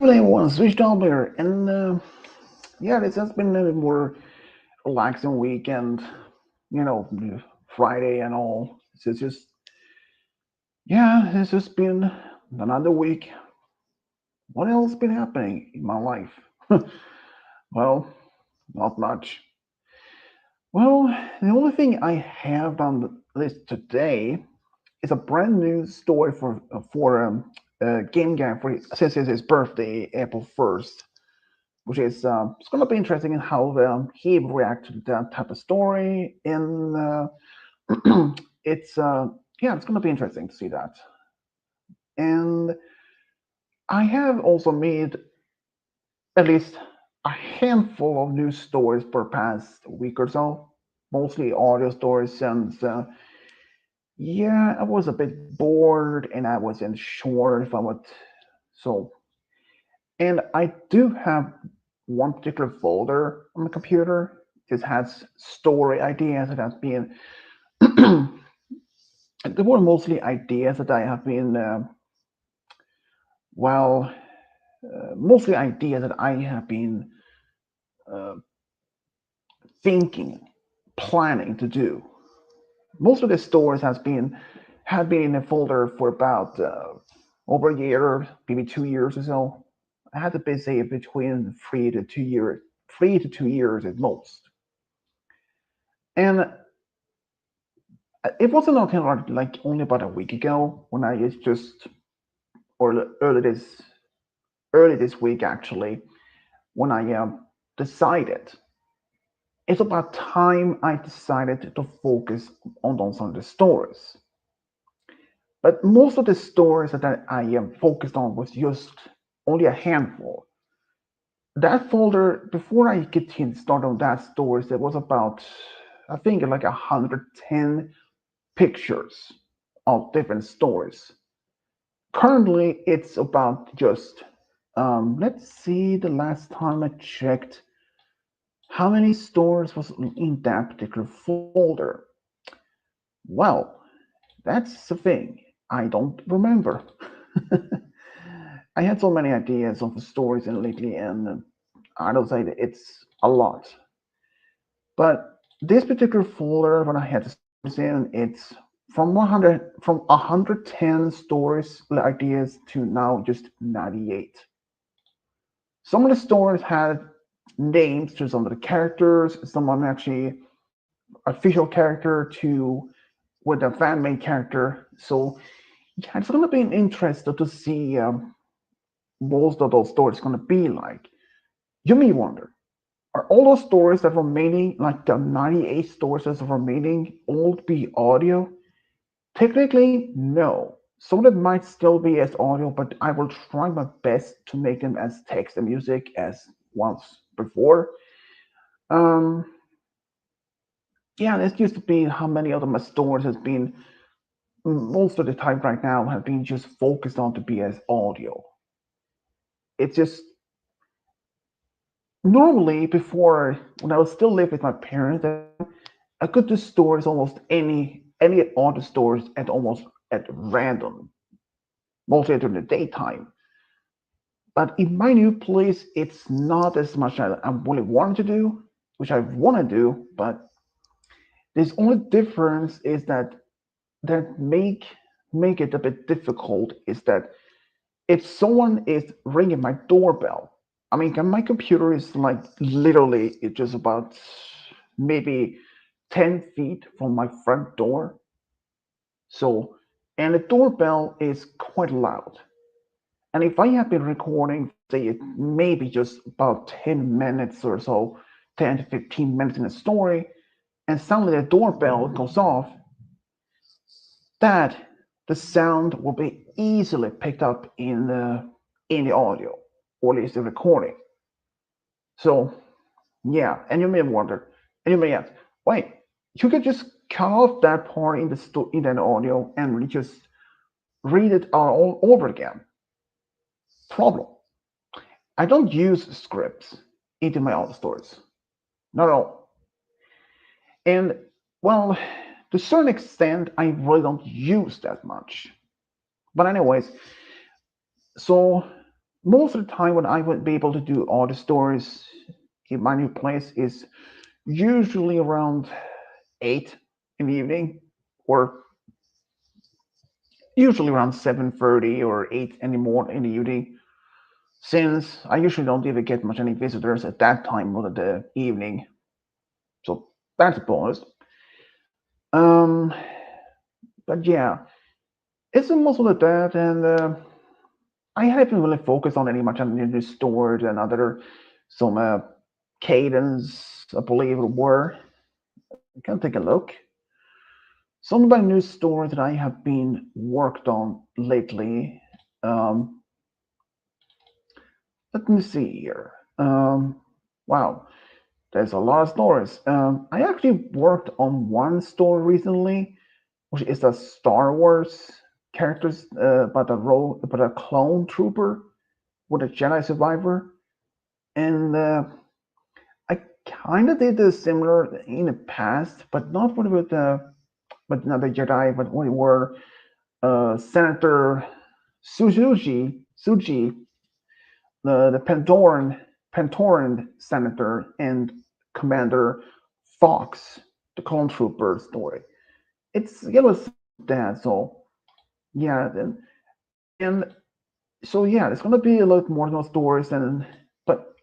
Everyone, switched on there, and yeah, this has been a more relaxing weekend. Friday and all. It's just yeah, it's just been another week. What else been happening in my life? Well, not much. Well, the only thing I have on the list today is a brand new story for Game Gang for since it's his birthday, April 1st. Which is it's going to be interesting in how he will react to that type of story. And it's yeah, it's going to be interesting to see that. And I have also made at least a handful of news stories per past week or so, mostly audio stories. Since yeah, I was a bit bored and I wasn't sure if I would. So, and I do have one particular folder on the computer. It has story ideas that has been there were mostly ideas that I have been well mostly ideas that I have been uh, thinking, planning to do. Most of the stories has been had been in a folder for about over a year, maybe 2 years or so. I had to be say between 3 to 2 years, 3 to 2 years at most. And it wasn't until like only about a week ago when I just or early this week actually when I decided it's about time I decided to focus on some of the stories. But most of the stories that I am focused on was just only a handful. That folder before I get started on that stories, there was about I think like 110 pictures of different stories. Currently, it's about just let's see the last time I checked how many stores was in that particular folder. Well, that's the thing. I don't remember. I had so many ideas of the stories in lately, and I don't say that it's a lot. But this particular folder, when I had the stories in, it's from 110 stories ideas to now just 98. Some of the stories had names to some of the characters. Some of them actually official character to with a fan made character. So yeah, it's gonna be interesting to see most of those stories gonna be like. You may wonder, are all those stories that were remaining, like the 98 stories that were remaining, all be audio? Technically, no. Some of them might still be as audio, but I will try my best to make them as text and music as once before. Um, yeah, this used to be how many of my stores has been most of the time right now have been just focused on to be as audio. It's just normally before when I was still living with my parents, I could do stores almost any audio stores at almost at random, mostly during the daytime. But in my new place, it's not as much as I really wanted to do, which I want to do. But the only difference is that make it a bit difficult is that if someone is ringing my doorbell, I mean, my computer is like literally it's just about maybe 10 feet from my front door. So, and the doorbell is quite loud. And if I have been recording, say, maybe just about 10 minutes or so, 10 to 15 minutes in a story, and suddenly the doorbell goes off, that the sound will be easily picked up in the audio, or at least the recording. So yeah, and you may wonder, and you may ask, wait, you could just cut off that part in that audio and really just read it all over again. Problem. I don't use scripts into my audio stories. Not at all. And well, to a certain extent, I really don't use that much. But anyways, so most of the time when I would be able to do all the stories in my new place is usually around 8 in the evening, or usually around 7:30 or 8 in the morning in the evening, since I usually don't even get much any visitors at that time of the evening. So that's a bonus. Um, but yeah, it's mostly that, and I haven't really focused on any much on the new stories and other some cadence, I believe it were. You can take a look. Some of my new stories that I have been worked on lately. Um, Let me see here. Wow, there's a lot of stories. I actually worked on one story recently, which is a Star Wars characters about a clone trooper with a Jedi survivor, and I kind of did this similar in the past, but not with another Jedi, but we were Senator Suji, the Pantoran senator, and Commander Fox, the clone trooper story. It was that. So yeah, and so yeah, it's gonna be a lot more of those stories. And but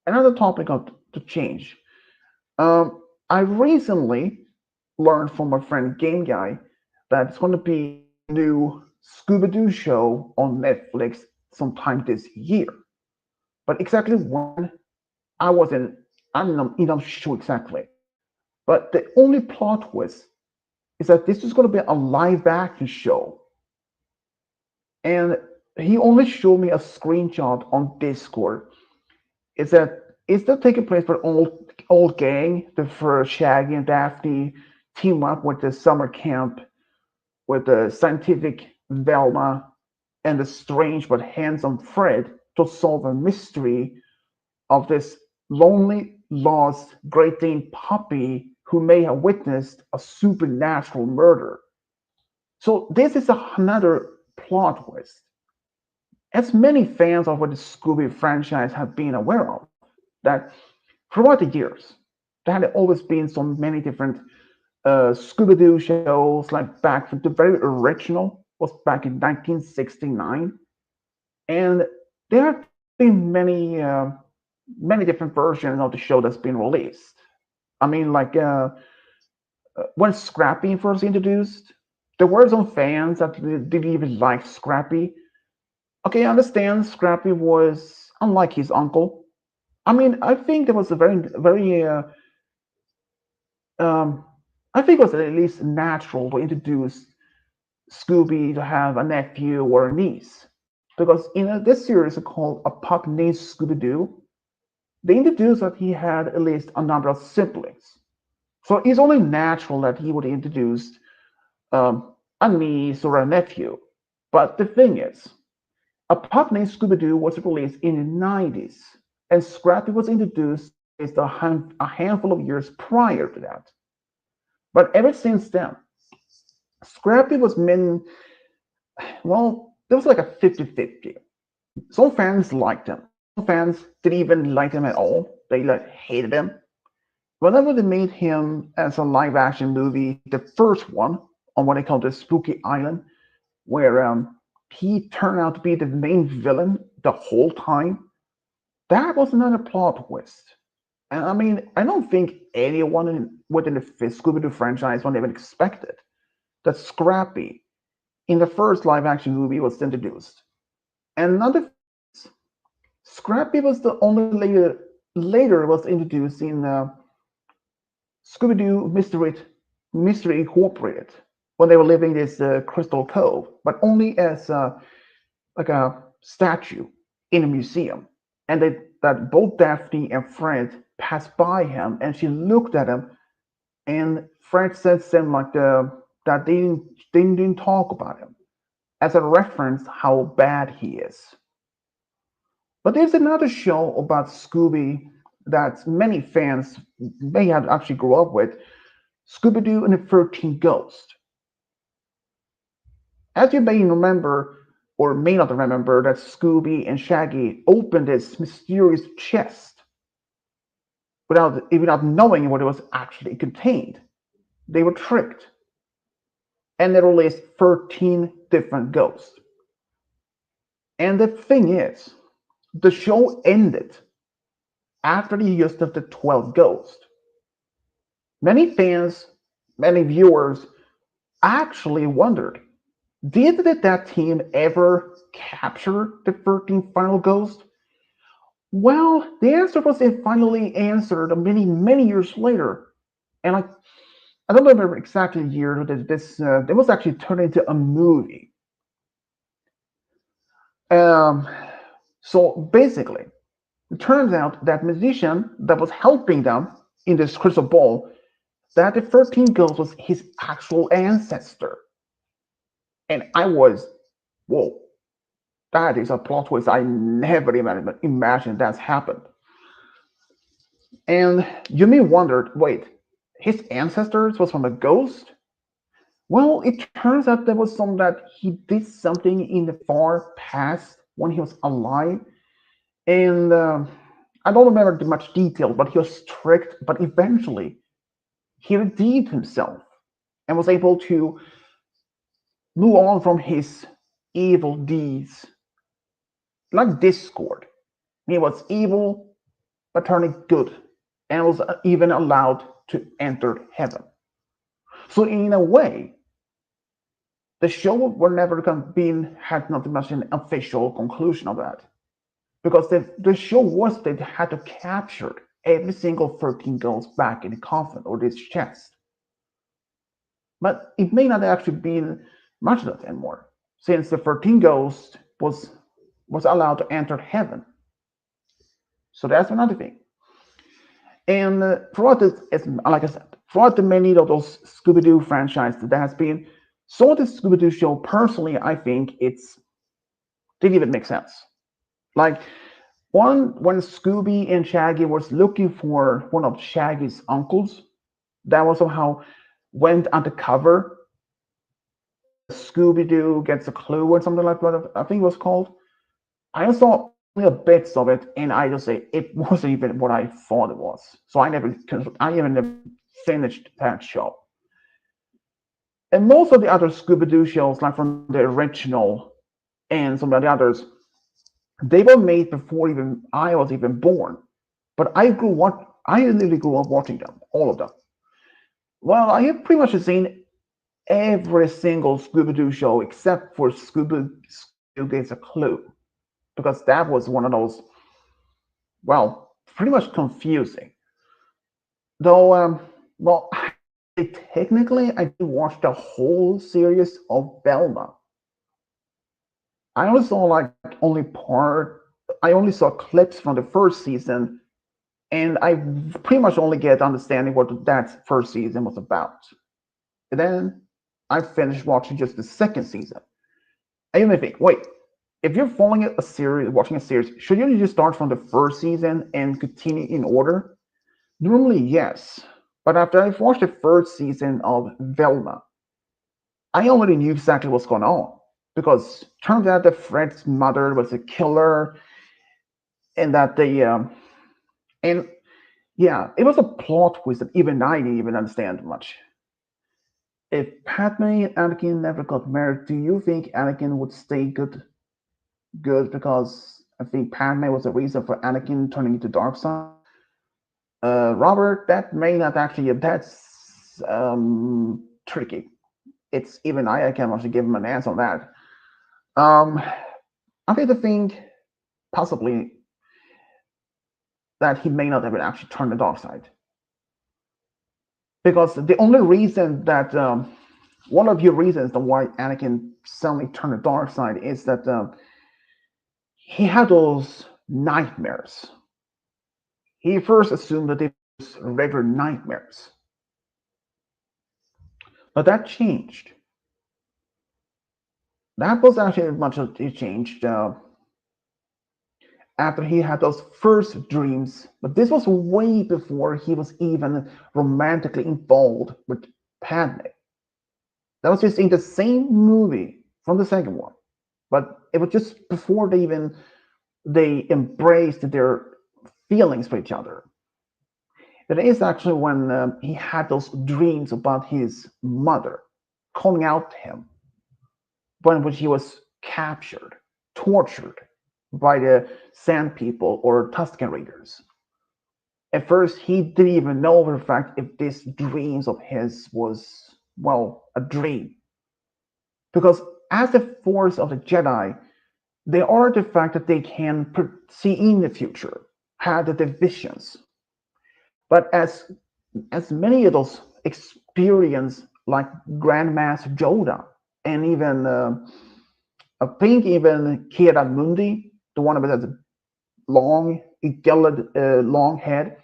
another topic to change. I recently learned from my friend Game Guy that it's gonna be a new Scooby Doo show on Netflix sometime this year. But exactly when, I wasn't, I'm not sure exactly. But the only plot twist is that this is going to be a live action show. And he only showed me a screenshot on Discord. Is that it's still taking place for old gang, the first Shaggy and Daphne team up with the summer camp with the scientific Velma and the strange but handsome Fred to solve a mystery of this lonely, lost Great Dane puppy who may have witnessed a supernatural murder. So this is another plot twist. As many fans of what the Scooby franchise have been aware of, that throughout the years, there had always been so many different Scooby-Doo shows, like back the very original was back in 1969, and there have been many different versions of the show that's been released. I mean, like when Scrappy first introduced, there were some fans that didn't even like Scrappy. Okay, I understand Scrappy was unlike his uncle. I mean, I think there was a very, um, I think it was at least natural to introduce Scooby to have a nephew or a niece. Because in this series called A Pup Named Scooby Doo, they introduced that he had at least a number of siblings. So it's only natural that he would introduce a niece or a nephew. But the thing is, A Pup Named Scooby Doo was released in the 90s, and Scrappy was introduced a handful of years prior to that. But ever since then, Scrappy was meant, well, there was like a 50-50. Some fans liked him. Some fans didn't even like him at all. They like hated him. Whenever they made him as a live action movie, the first one on what they call the Spooky Island, where he turned out to be the main villain the whole time, that was another plot twist. And I mean, I don't think anyone within the Scooby Doo franchise would even expected that Scrappy in the first live action movie was introduced. And another, Scrappy was the only later was introduced in Scooby Doo Mystery Incorporated when they were living this Crystal Cove, but only as like a statue in a museum. And that both Daphne and Fred passed by him, and she looked at him, and Fred said something like that they didn't talk about him as a reference how bad he is. But there's another show about Scooby that many fans may have actually grew up with, Scooby Doo and the 13 Ghosts. As you may remember, or may not remember that Scooby and Shaggy opened this mysterious chest without knowing what it was actually contained. They were tricked, and they released 13 different ghosts. And the thing is, the show ended after the use of the 12 ghosts. Many fans, many viewers actually wondered, did that team ever capture the 13th final ghost? Well, the answer was finally answered many, many years later. And I don't remember exactly the year that it was actually turned into a movie. Um, so basically, it turns out that musician that was helping them in this crystal ball, that the 13th ghost was his actual ancestor. And I was, whoa, that is a plot twist I never imagined that's happened. And you may wonder, wait, his ancestors was from a ghost? Well, it turns out there was some that he did something in the far past when he was alive, and I don't remember much detail, but he was tricked. But eventually, he redeemed himself and was able to move on from his evil deeds, like Discord. He was evil, but turning good, and was even allowed to enter heaven. So in a way, the show were never being had not much an official conclusion of that, because the show was they had to capture every single 13 ghosts back in the coffin or this chest. But it may not actually be much of that anymore, since the 13 ghost was allowed to enter heaven. So that's another thing. And throughout this, like I said, throughout the many of those Scooby-Doo franchises that has been, so the Scooby-Doo show, personally, I think it's didn't even make sense. Like when Scooby and Shaggy was looking for one of Shaggy's uncles, that was somehow went undercover. Scooby-Doo gets a clue or something like that. I think it was called. I saw little bits of it, and I just say it wasn't even what I thought it was. So I even never finished that show. And most of the other Scooby-Doo shows, like from the original and some of the others, they were made before even I was even born. But I literally grew up watching them, all of them. Well, I have pretty much seen every single Scooby-Doo show except for Scooby-Doo Gets a Clue, because that was one of those, well, pretty much confusing. Though, well, technically, I did watch the whole series of Velma. I only saw like only part. I only saw clips from the first season, and I pretty much only get understanding what that first season was about. And then I finished watching just the second season. And you may think, wait, if you're following a series, watching a series, should you just start from the first season and continue in order? Normally, yes. But after I've watched the first season of Velma, I already knew exactly what's going on. Because turns out that Fred's mother was a killer, and that and yeah, it was a plot twist that even I didn't even understand much. If Padme and Anakin never got married, do you think Anakin would stay good? Good, because I think Padme was the reason for Anakin turning into dark side. Robert, that may not actually. That's tricky. It's even I can't actually give him an answer on that. I think the thing possibly that he may not ever actually turn the dark side, because the only reason that one of your reasons why Anakin suddenly turned the dark side is that he had those nightmares. He first assumed that they were regular nightmares, but that changed. That was actually much of it changed after he had those first dreams. But this was way before he was even romantically involved with Padme. That was just in the same movie from the second one. But it was just before they embraced their feelings for each other. It is actually when he had those dreams about his mother calling out to him when he was captured, tortured by the Sand People or Tusken Raiders. At first, he didn't even know for a fact if this dreams of his was, well, a dream. Because as the Force of the Jedi, they are the fact that they can see in the future, have the visions. But as many of those experience, like Grandmaster Yoda, and even I think even Kira Mundi, the one with the long, long head,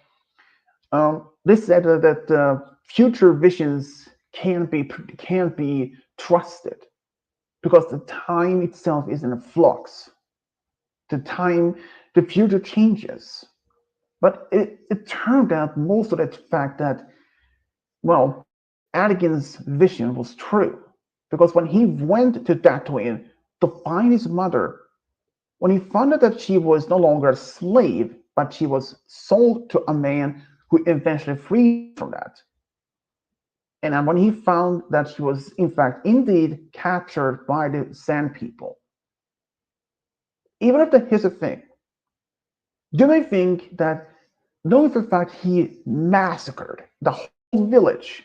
they said that future visions can't be trusted because the time itself is in a flux. The time, the future changes. But it turned out most of the fact that, well, Anakin's vision was true. Because when he went to Tatooine to find his mother, when he found out that she was no longer a slave, but she was sold to a man who eventually freed from that. And when he found that she was, in fact, indeed captured by the Sand People, even if here's the thing, you may think that knowing for a fact he massacred the whole village,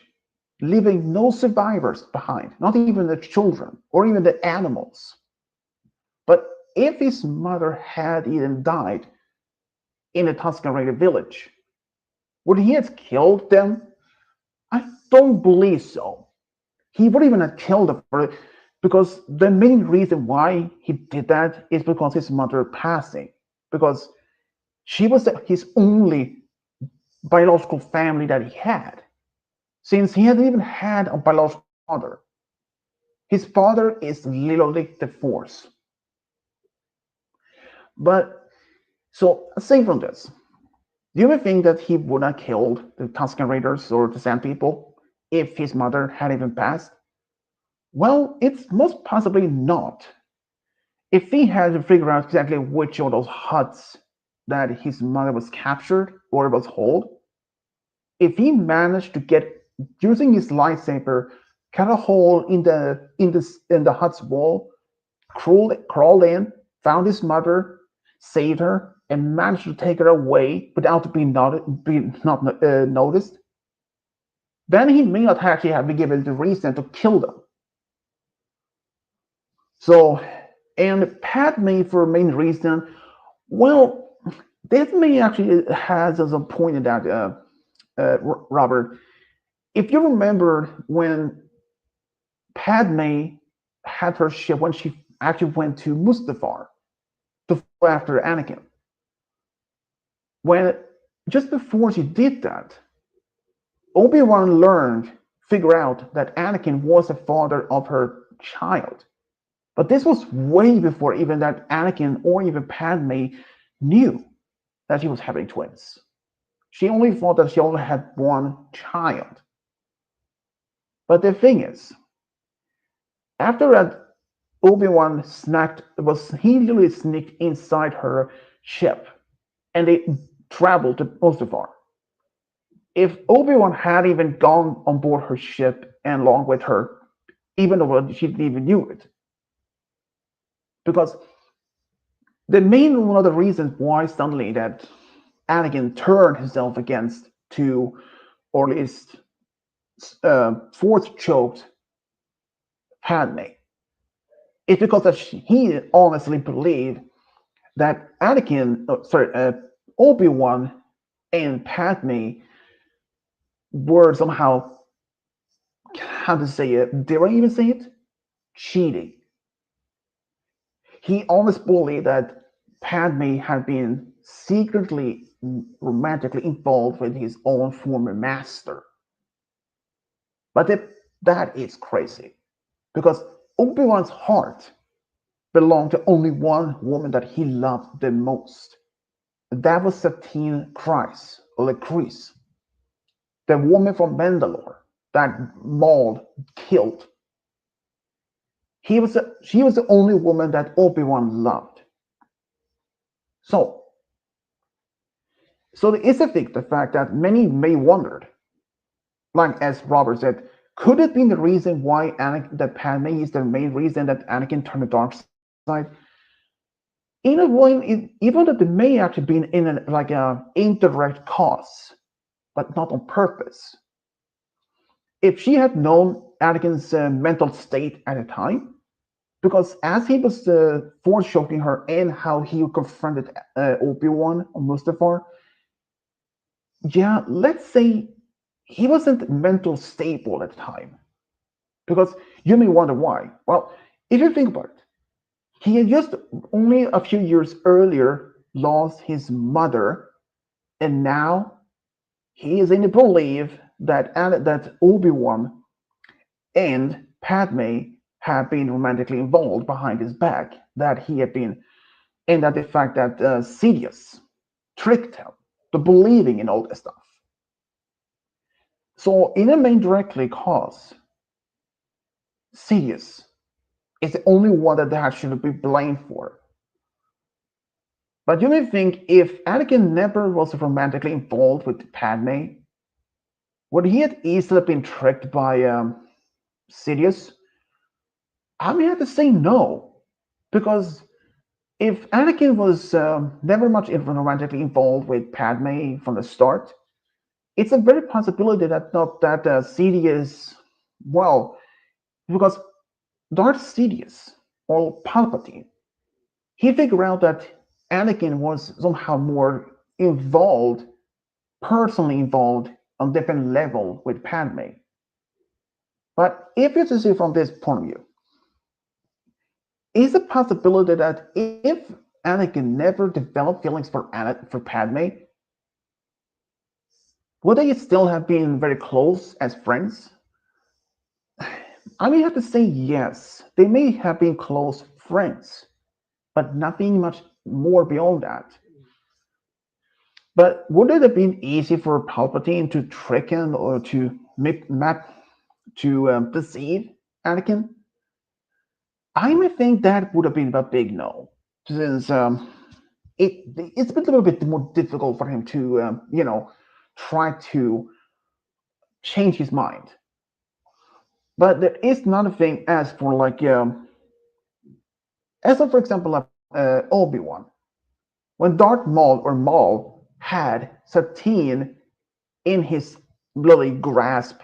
leaving no survivors behind, not even the children or even the animals. But if his mother had even died in the Tusken Raider village, would he have killed them? I don't believe so. He wouldn't even have killed them because the main reason why he did that is because his mother passing. Because she was his only biological family that he had, since he hadn't even had a biological father. His father is literally the Force. But so aside from this, do you ever think that he would have killed the Tusken Raiders or the Sand People if his mother had even passed? Well, it's most possibly not. If he had to figure out exactly which of those huts that his mother was captured or was held, if he managed to get using his lightsaber, cut a hole in the hut's wall, crawled in, found his mother, saved her, and managed to take her away without being not noticed, then he may not actually have been given the reason to kill them. So, and Padme, for a main reason, well, this may actually has as a point in that, Robert. If you remember when Padme had her ship, when she actually went to Mustafar to follow after Anakin, when just before she did that, Obi-Wan figured out that Anakin was the father of her child. But this was way before even that Anakin or even Padme knew that she was having twins. She only thought that she only had one child. But the thing is, after that, Obi-Wan he literally sneaked inside her ship and they traveled to Mustafar. If Obi-Wan had even gone on board her ship and along with her, even though she didn't even knew it, because the main one of the reasons why suddenly that Anakin turned himself against to, or at least force choked Padme, is because that he honestly believed that Obi-Wan and Padme were somehow, how to say it, did I even say it? Cheating. He always believed that Padme had been secretly, romantically involved with his own former master. But that is crazy because Obi-Wan's heart belonged to only one woman that he loved the most. That was Satine Kryze, or Kryze, the woman from Mandalore that Maul killed. She was the only woman that Obi-Wan loved. So, so it's the fact that many may wondered, like as Robert said, could it be the reason why that Padme is the main reason that Anakin turned the dark side? In a way, even though there may actually be like a indirect cause, but not on purpose. If she had known Anakin's mental state at the time, because as he was force choking her and how he confronted Obi-Wan on Mustafar, yeah, let's say he wasn't mental stable at the time. Because you may wonder why. Well, if you think about it, he had just only a few years earlier lost his mother, and now he is in the belief that Obi-Wan and Padme have been romantically involved behind his back, that he had been, and that the fact that Sidious tricked him to believing in all this stuff. So, in a main directly cause, Sidious is the only one that should be blamed for. But you may think if Anakin never was romantically involved with Padme, would he have easily been tricked by Sidious? I may have to say no, because if Anakin was never much romantically involved with Padme from the start, it's a very possibility that not that Sidious, well, because Darth Sidious or Palpatine, he figured out that Anakin was somehow more involved, personally involved on different level with Padme. But if you see from this point of view, is a possibility that if Anakin never developed feelings for Padme, would they still have been very close as friends? I may have to say yes. They may have been close friends, but nothing much more beyond that. But would it have been easy for Palpatine to trick him or to deceive Anakin? I may think that would have been a big no, since it's been a little bit more difficult for him to try to change his mind. But there is another thing as for like as for example Obi-Wan, when Darth Maul or Maul had Satine in his bloody grasp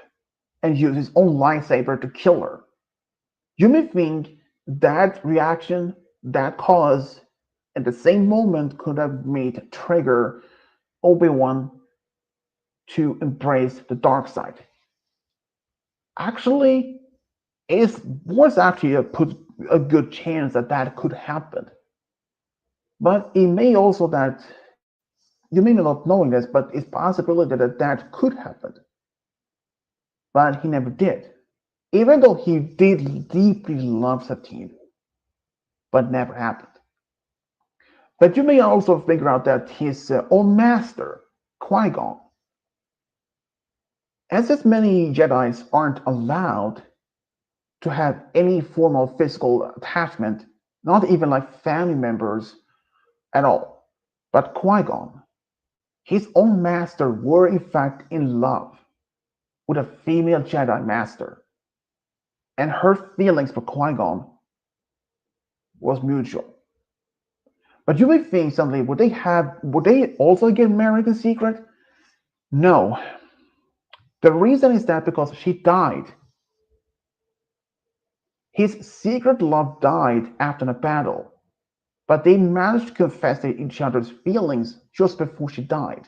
and used his own lightsaber to kill her, you may think that reaction, that cause, at the same moment could have made trigger Obi-Wan to embrace the dark side. Actually, it was actually a good chance that that could happen. But it may also that you may not knowing this, but it's possibility that that could happen. But he never did. Even though he did deeply love Satine, but never happened. But you may also figure out that his own master, Qui-Gon, as many Jedis aren't allowed to have any form of physical attachment, not even like family members at all. But Qui-Gon, his own master, were in fact in love with a female Jedi master, and her feelings for Qui-Gon was mutual. But you may think suddenly, would they also get married in secret? No. The reason is that because she died. His secret love died after the battle, but they managed to confess to each other's feelings just before she died.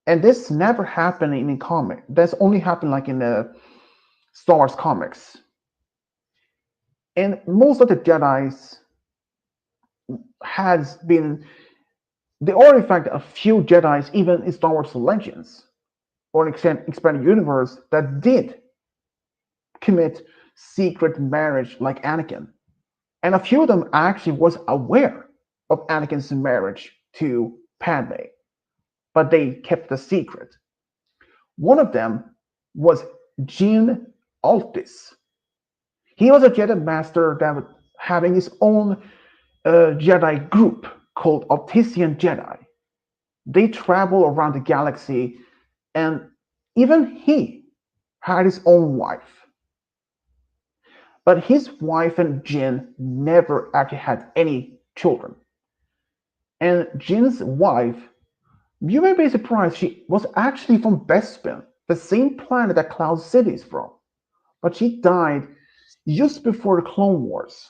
And this never happened in a comic. That's only happened like in the Star Wars comics. And most of the Jedi's has been, there are in fact a few Jedi's even in Star Wars Legends or an expanded universe that did commit secret marriage like Anakin. And a few of them actually was aware of Anakin's marriage to Padme, but they kept the secret. One of them was Gene Altis. He was a Jedi Master that was having his own Jedi group called Optician Jedi. They travel around the galaxy, and even he had his own wife. But his wife and Jin never actually had any children. And Jin's wife, you may be surprised, she was actually from Bespin, the same planet that Cloud City is from. But she died just before the Clone Wars.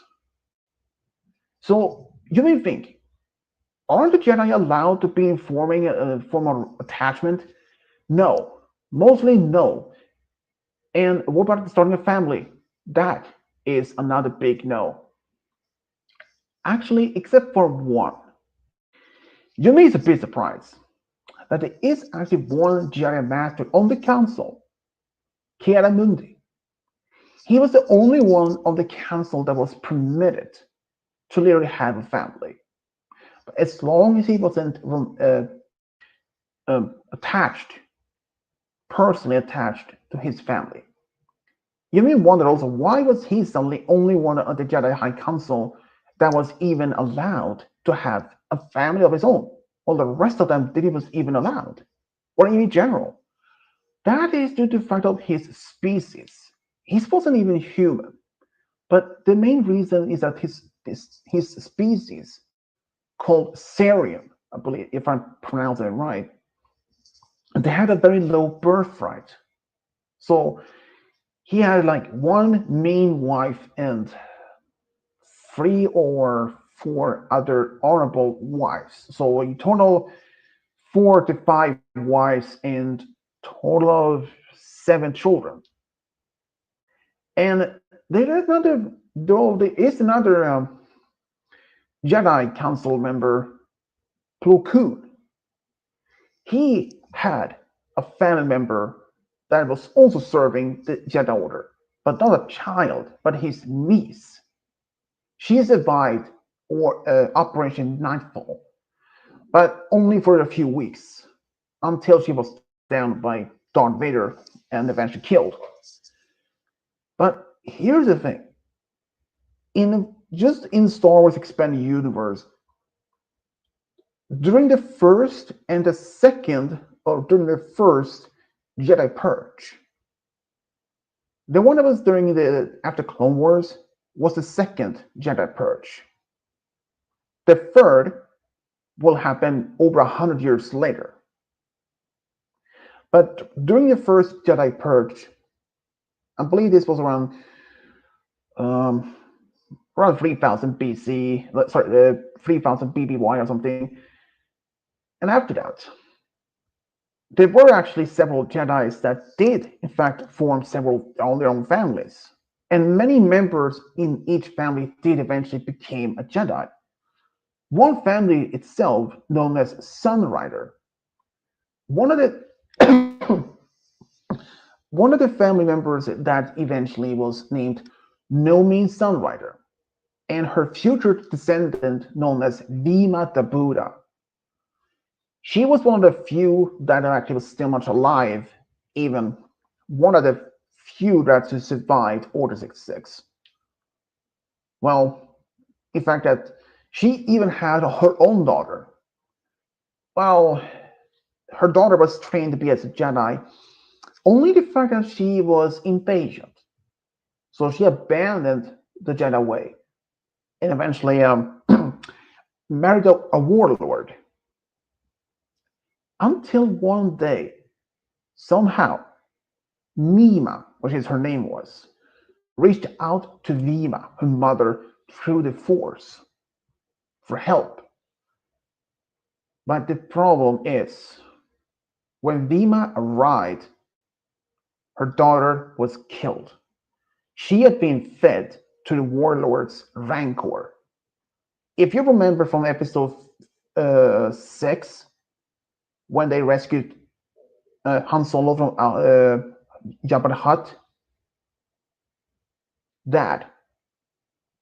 So you may think, aren't the Jedi allowed to be forming a form of attachment? No, mostly no. And what about starting a family? That is another big no. Actually, except for one. You may be a bit surprised that there is actually one Jedi Master on the Council, Ki-Adi-Mundi. He was the only one on the Council that was permitted to literally have a family. But as long as he wasn't attached, personally attached to his family. You may wonder also, why was he suddenly only one of the Jedi High Council that was even allowed to have a family of his own, while the rest of them didn't even allowed, or in general? That is due to the fact of his species. He wasn't even human, but the main reason is that his species, called Sarian, I believe, if I'm pronouncing it right, they had a very low birth rate. So he had like one main wife and three or four other honorable wives. So in total, 4 to 5 wives and total of 7 children. And there is another, though there is another Jedi Council member, Plo Koon. He had a family member that was also serving the Jedi Order, but not a child, but his niece. She survived Operation Nightfall, but only for a few weeks until she was downed by Darth Vader and eventually killed. But here's the thing: in Star Wars Expanded Universe, during the first and the second, or during the first Jedi Purge, the one that was during the after Clone Wars was the second Jedi Purge. The third will happen over 100 years later. But during the first Jedi Purge, I believe this was um, around 3000 BC, sorry, 3000 BBY or something. And after that, there were actually several Jedi's that did, in fact, form several on their own families. And many members in each family did eventually become a Jedi. One family itself, known as Sunrider, one of the one of the family members that eventually was named Nomi Sunrider, and her future descendant known as Vima the Buddha. She was one of the few that actually was still much alive, even one of the few that survived Order 66. Well, in fact, that she even had her own daughter. Well, her daughter was trained to be as a Jedi, only the fact that she was impatient. So she abandoned the Jedi way and eventually married a warlord. Until one day, somehow, Nima, which is her name was, reached out to Vima, her mother, through the Force for help. But the problem is, when Vima arrived, her daughter was killed. She had been fed to the warlord's rancor. If you remember from episode 6, when they rescued Han Solo from Jabba the Hutt, that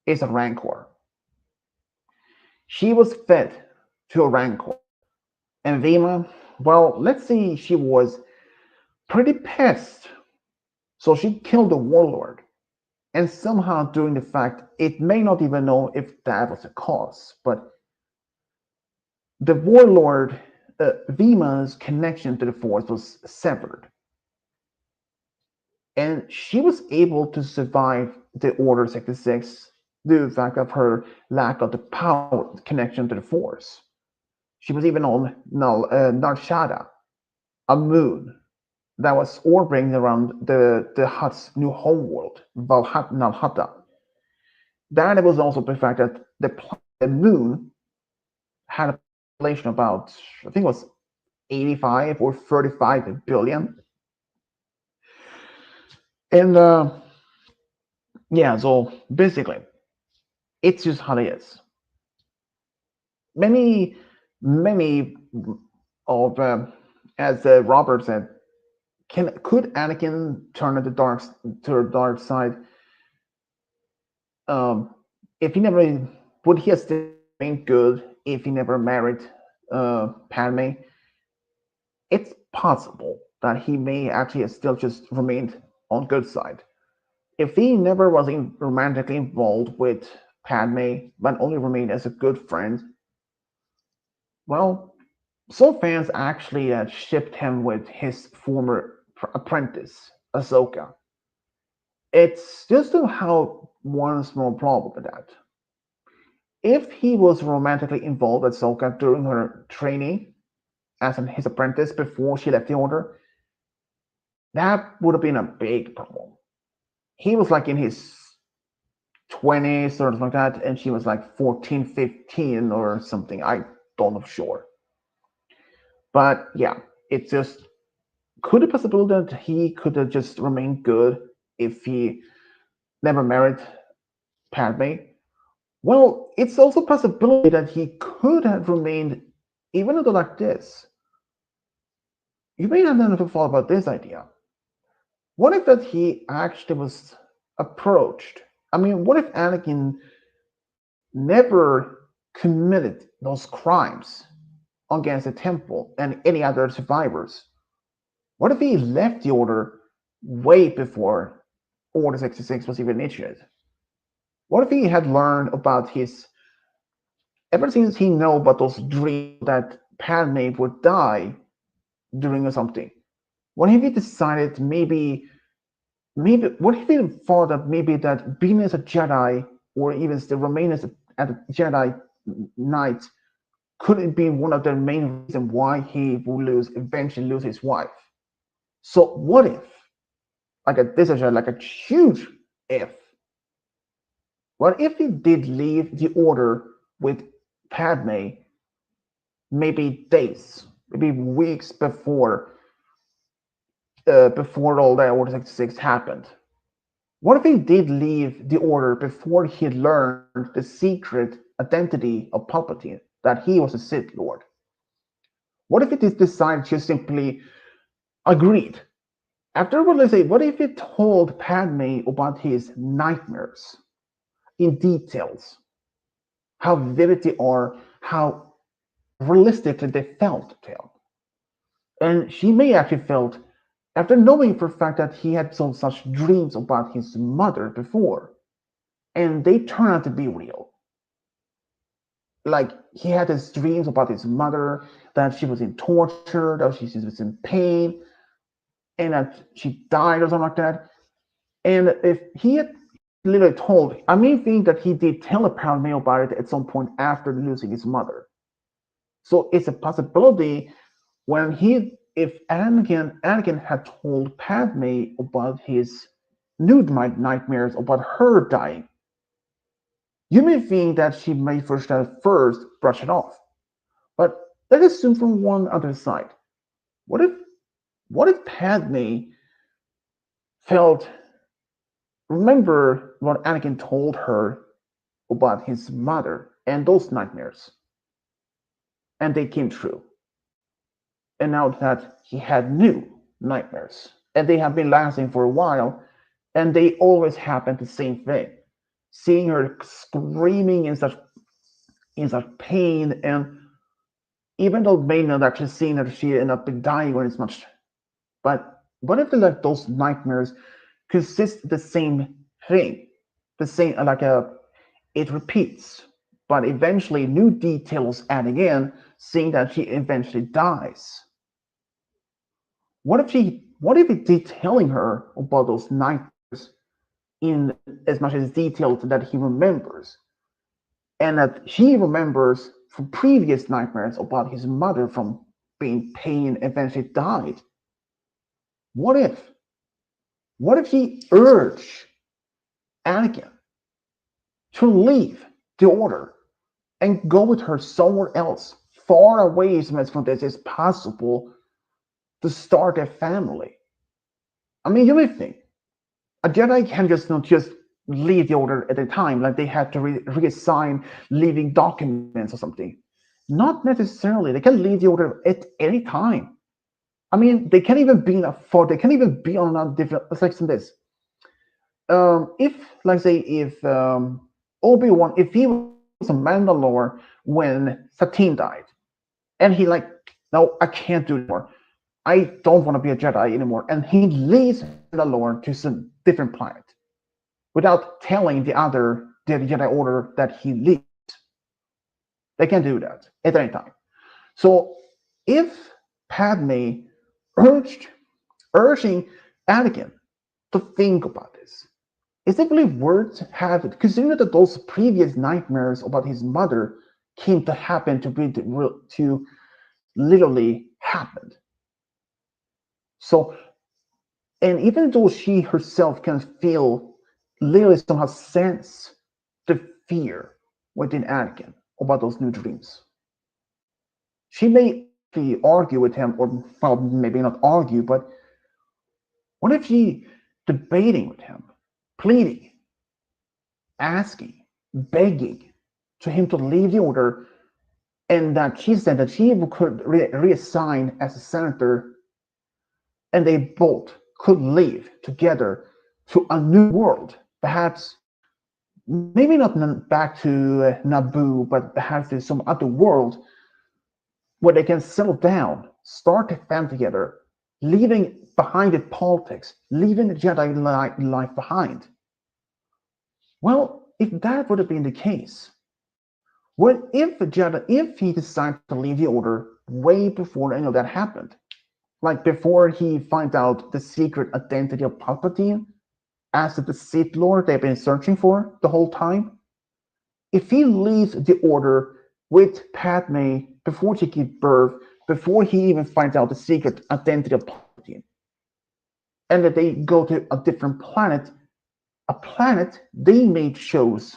is a rancor. She was fed to a rancor. And Vima, well, let's see, she was pretty pissed. So she killed the warlord and somehow during the fact it may not even know if that was the cause, but the warlord Vima's connection to the Force was severed, and she was able to survive the Order 66 due to the fact of her lack of the power connection to the Force. She was even on Narshada, a moon that was orbiting around the Hutt's new homeworld, Nalhutta. Then it was also the fact that the moon had a population about, I think it was 85 or 35 billion. And yeah, so basically, it's just how it is. Many of, as Robert said, could Anakin turn to the dark side? If he never would he have still been good if he never married Padme? It's possible that he may actually have still just remained on good side. If he never was romantically involved with Padme, but only remained as a good friend, well, some fans actually shipped him with his former apprentice, Ahsoka. It's just how one small problem with that. If he was romantically involved with Ahsoka during her training as his apprentice before she left the Order, that would have been a big problem. He was like in his 20s or something like that, and she was like 14, 15 or something. I don't know for sure. But yeah, it just could a possibility that he could have just remained good if he never married Padme. Well, it's also a possibility that he could have remained even though like this. You may not never thought about this idea. What if that he actually was approached? I mean, what if Anakin never committed those crimes against the temple and any other survivors? What if he left the Order way before Order 66 was even initiated? What if he had learned about his, ever since he know about those dreams that Padme would die during or something? What if he decided maybe what if he thought that maybe that being as a Jedi or even still remain as a Jedi Knight couldn't be one of the main reasons why he will eventually lose his wife? So what if, this is like a huge if, what if he did leave the Order with Padme maybe days, maybe weeks before all that Order 66 happened? What if he did leave the Order before he learned the secret identity of Palpatine, that he was a Sith Lord? What if he decided to simply agreed? After what, let's say, what if he told Padme about his nightmares in details, how vivid they are, how realistically they felt to him? And she may actually felt, after knowing for a fact that he had some such dreams about his mother before, and they turned out to be real. Like he had his dreams about his mother, that she was in torture, that she was in pain, and that she died or something like that. And if he had literally told, I may think that he did tell Padme about it at some point after losing his mother. So it's a possibility when if Anakin had told Padme about his new nightmares about her dying, you may think that she may first brush it off. But let's assume from one other side. What if Padme felt, remember what Anakin told her about his mother and those nightmares, and they came true. And now that he had new nightmares, and they have been lasting for a while, and they always happen the same thing. Seeing her screaming in such pain, and even though may not actually seeing that she ended up dying when it's much, but what if those nightmares consist of the same thing. The same, it repeats, but eventually new details adding in, seeing that she eventually dies. What if he detailing her about those nightmares in as much as detail that he remembers, and that he remembers from previous nightmares about his mother from being pain eventually died? What if? What if he urged Anakin to leave the Order and go with her somewhere else, far away as much from this as possible, to start a family? I mean, you may think a Jedi can just leave the Order at a time, like they have to reassign leaving documents or something. Not necessarily. They can leave the Order at any time. I mean, they can even be they can even be on a different. It's like this. If, like, say, if Obi-Wan, if he was a Mandalore when Satine died, and he like, no, I can't do it anymore. I don't want to be a Jedi anymore, and he leaves Mandalore to some different planet without telling the Jedi Order that he leaves. They can do that at any time. So if Padme urging Anakin to think about this, is it really worth having? Considering that those previous nightmares about his mother came to happen to literally happen. So, and even though she herself can feel, literally somehow sense the fear within Anakin about those new dreams, she may argue with him, or well, maybe not argue, but what if she debating with him, pleading, asking, begging to him to leave the Order, and that she said that she could reassign as a senator, and they both could live together to a new world, perhaps maybe not back to Naboo, but perhaps to some other world where they can settle down, start a family together, leaving behind the politics, leaving the Jedi life behind. Well, if that would have been the case, what if if he decided to leave the Order way before any of that happened? Like before he finds out the secret identity of Palpatine as the Sith Lord they've been searching for the whole time? If he leaves the Order with Padme before she gives birth, before he even finds out the secret identity of Palpatine, and that they go to a different planet, a planet they made shows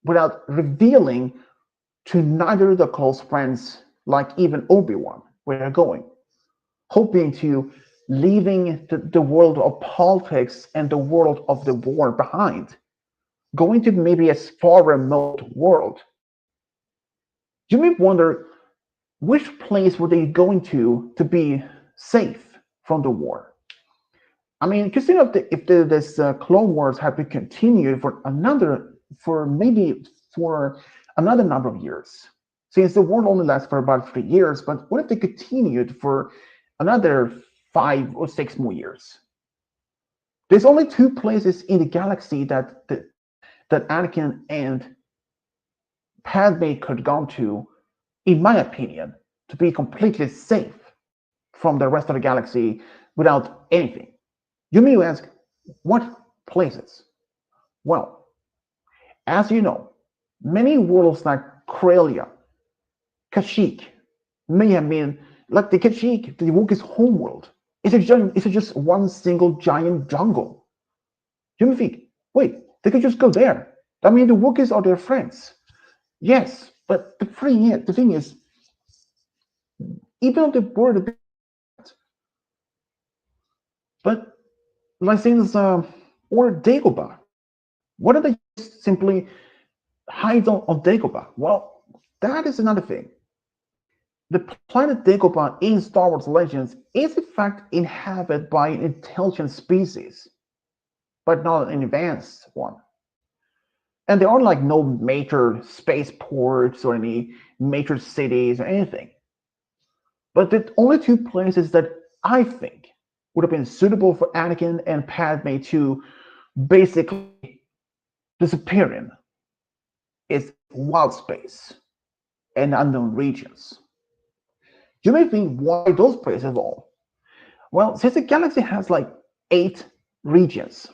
without revealing to neither of the close friends, like even Obi-Wan, where they're going, hoping to leaving the world of politics and the world of the war behind, going to maybe a far remote world. You may wonder, which place were they going to be safe from the war? I mean, consider if this Clone Wars had been continued for another number of years, since the war only lasts for about 3 years. But what if they continued for another 5 or 6 more years? There's only 2 places in the galaxy that Anakin and Padme could go to, in my opinion, to be completely safe from the rest of the galaxy without anything. You may ask, what places? Well, as you know, many worlds like Corellia, Kashyyyk, may have been like the Kashyyyk, the Wookiees' homeworld. It's just one single giant jungle. You may think, wait, they could just go there. I mean, the Wookiees are their friends. Yes, but the thing is, even if they were the but like things or Dagobah, what if they just simply hide on Dagobah? Well, that is another thing. The planet Dagobah in Star Wars Legends is in fact inhabited by an intelligent species, but not an advanced one. And there are like no major spaceports or any major cities or anything. But the only 2 places that I think would have been suitable for Anakin and Padme to basically disappearing is wild space and unknown regions. You may think, why those places at all? Well, since the galaxy has like 8 regions,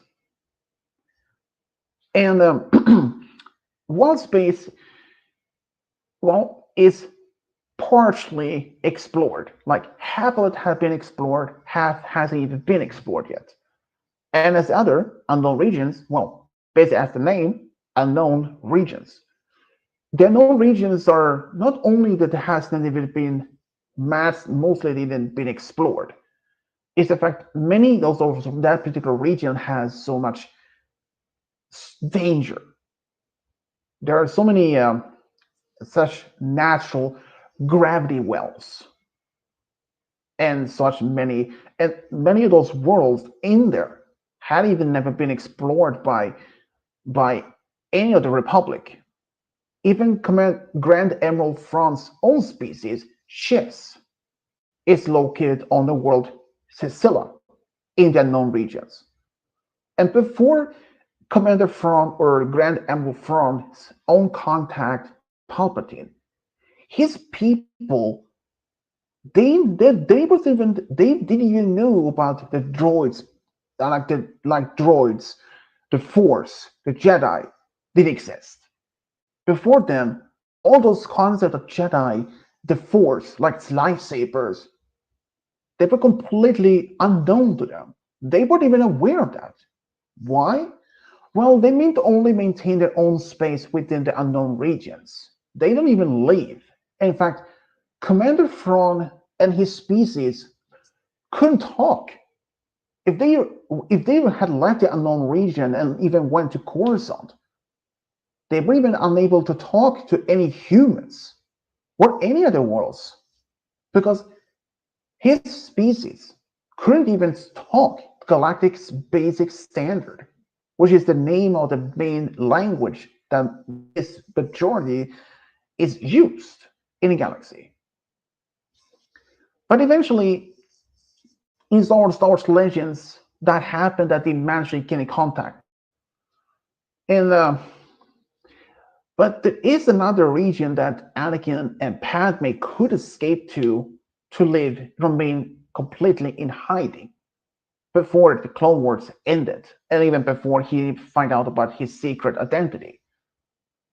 and wild space, well, is partially explored. Like half of it has been explored, half hasn't even been explored yet. And as other unknown regions, well, basically as the name, unknown regions. The unknown regions are not only that it has not even been mostly even been explored. It's the fact many of those that particular region has so much danger. There are so many such natural gravity wells and such many, and many of those worlds in there had even never been explored by any of the Republic. Even Grand Admiral Thrawn's own species, ships, is located on the world Sicilla in the unknown regions. And before Commander Thrawn or Grand Admiral Thrawn's own contact Palpatine, his people they didn't even know about the droids, like droids, the Force, the Jedi didn't exist. Before them, all those concepts of Jedi, the Force, like lightsabers, they were completely unknown to them. They weren't even aware of that. Why? Well, they mean to only maintain their own space within the unknown regions. They don't even leave. In fact, Commander Thrawn and his species couldn't talk. If they had left the unknown region and even went to Coruscant, they were even unable to talk to any humans or any other worlds because his species couldn't even talk Galactic's basic standard, which is the name of the main language that this majority is used in the galaxy. But eventually, in Star Wars Legends, that happened that they managed to get in contact. And but there is another region that Anakin and Padme could escape to remain completely in hiding before the Clone Wars ended, and even before he find out about his secret identity.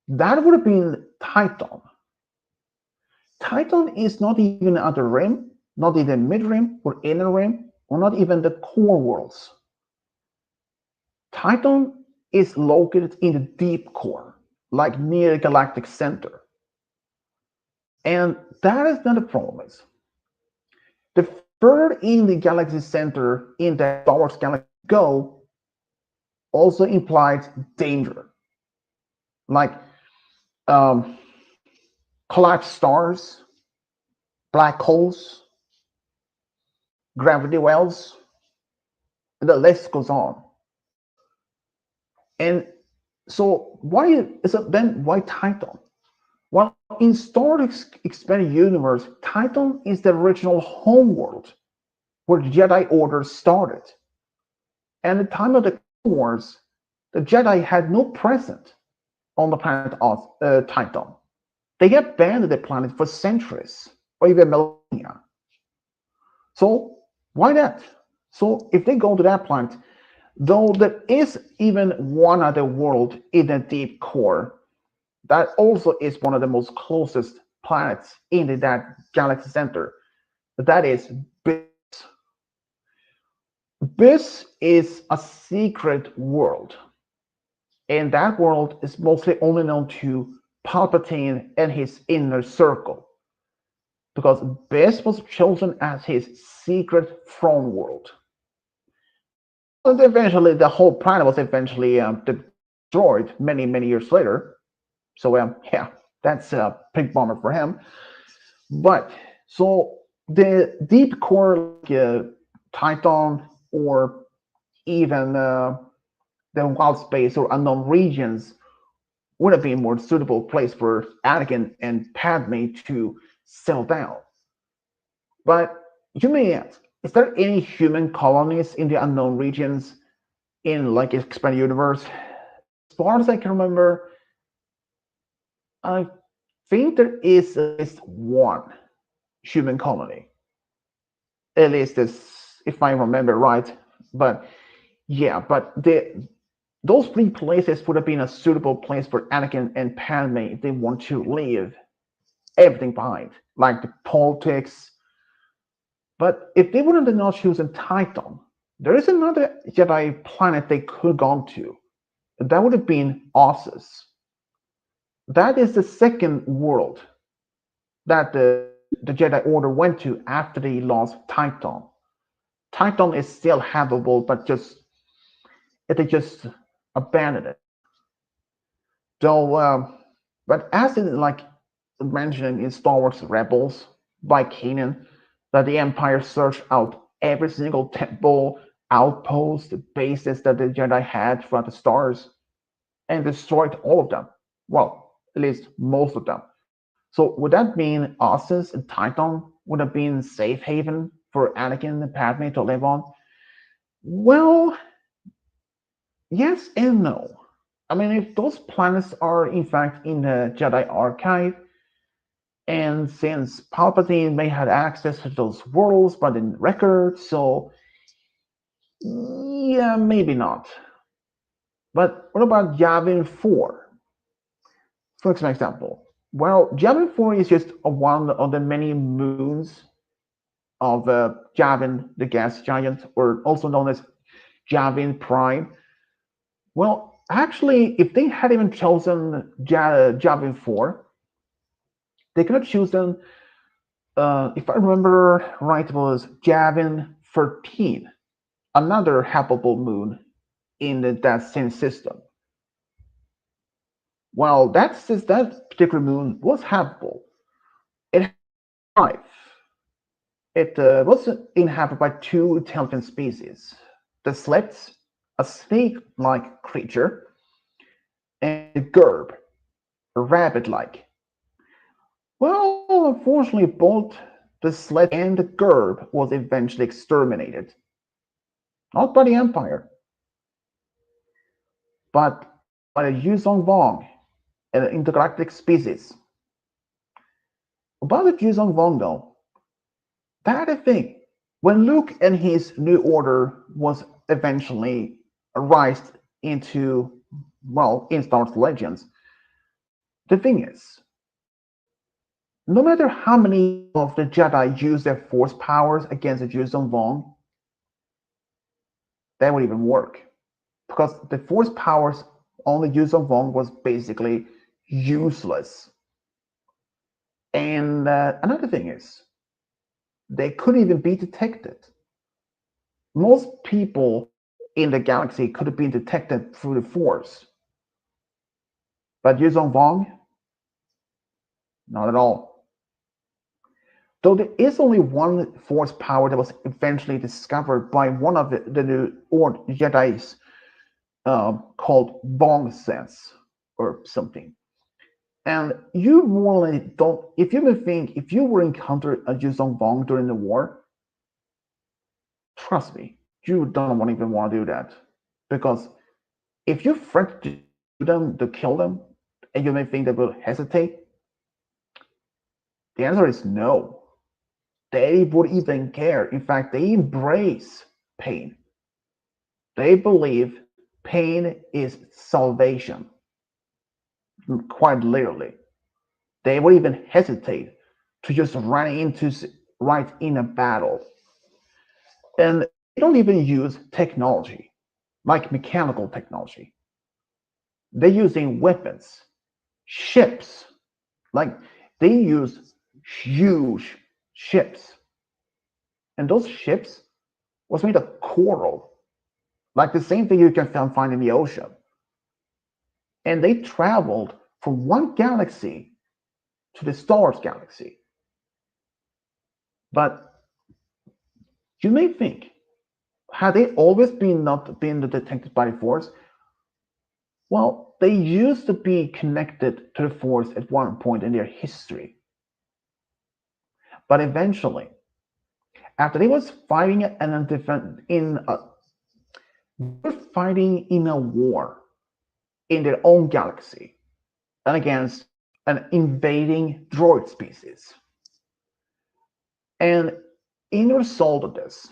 That would have been Titan. Titan is not even at the rim, not even mid rim or inner rim, or not even the core worlds. Titan is located in the deep core, like near the galactic center. And that is not the problem. The further in the galaxy center in the Star Wars galaxy go also implies danger, like um, collapsed stars, black holes, gravity wells, and the list goes on. And then why Titan? Well, in Star Wars Expanded Universe, Titan is the original homeworld where the Jedi Order started. And at the time of the Clone Wars, the Jedi had no presence on the planet of Titan. They abandoned the planet for centuries or even millennia. So why that? So if they go to that planet, though there is even one other world in the deep core that also is one of the most closest planets in that galaxy center. That is Biss. Biss is a secret world, and that world is mostly only known to Palpatine and his inner circle, because Biss was chosen as his secret throne world. And eventually, the whole planet was eventually destroyed many years later. So yeah, that's a big bummer for him. But so the deep core Titan or even the wild space or unknown regions would have been a more suitable place for Anakin and Padme to settle down. But you may ask, is there any human colonies in the unknown regions? in like expanded universe. As far as I can remember, I think there is at least one human colony. At least this, if I remember right. But yeah, but those three places would have been a suitable place for Anakin and Padme if they want to leave everything behind, like the politics. But if they would have not chosen Titan, there is another Jedi planet they could have gone to. That would have been Ossus. That is the second world that the Jedi Order went to after they lost Titan. Titan is still habitable, but just they just abandoned it. So, but as in like mentioned in Star Wars Rebels by Kanan, that the Empire searched out every single temple, outpost, bases that the Jedi had throughout the stars, and destroyed all of them. Well, at least most of them. So would that mean Ossus and Titan would have been safe haven for Anakin and Padme to live on? Well, yes and no. I mean, if those planets are in fact in the Jedi Archive, and since Palpatine may have access to those worlds by the record, so yeah, maybe not. But what about Yavin 4? For example, well, Yavin 4 is just one of the many moons of Yavin, the gas giant, or also known as Yavin Prime. Well, actually, if they had even chosen Yavin 4, they could have chosen, if I remember right, it was Yavin 13, another habitable moon in that same system. Well, that particular moon was habitable. It had life. It was inhabited by two intelligent species: the Slits, a snake-like creature, and the Gerb, a rabbit-like. Well, unfortunately, both the Slet and the Gerb was eventually exterminated. Not by the Empire, but by the Yuzong Vong, an intergalactic species. About the Yuzong Vong, though, that I think, when Luke and his new order was eventually raised into, well, in Star Wars Legends, the thing is, no matter how many of the Jedi use their Force powers against the Yuzong Vong, that would even work. Because the Force powers on the Yuzong Vong was basically useless. And another thing is, they couldn't even be detected. Most people in the galaxy could have been detected through the Force, but Yuzong Vong, not at all. Though there is only one Force power that was eventually discovered by one of the new Jedi's called Vong Sense or something. And you really don't, if you think, if you were encountered a Yuzong Vong during the war, trust me, you don't even want to do that. Because if you threaten them to kill them, and you may think they will hesitate, the answer is no. They would even care. In fact, they embrace pain. They believe pain is salvation, quite literally. They would even hesitate to just run into right in a battle. And they don't even use technology, like mechanical technology. They're using weapons, ships, like they use huge ships. And those ships was made of coral, like the same thing you can find in the ocean. And they traveled from one galaxy to the Star Wars galaxy. But you may think, had they always been not been detected by the Force? Well, they used to be connected to the Force at one point in their history. But eventually, after they was fighting in they're fighting in a war in their own galaxy and against an invading droid species. And in result of this,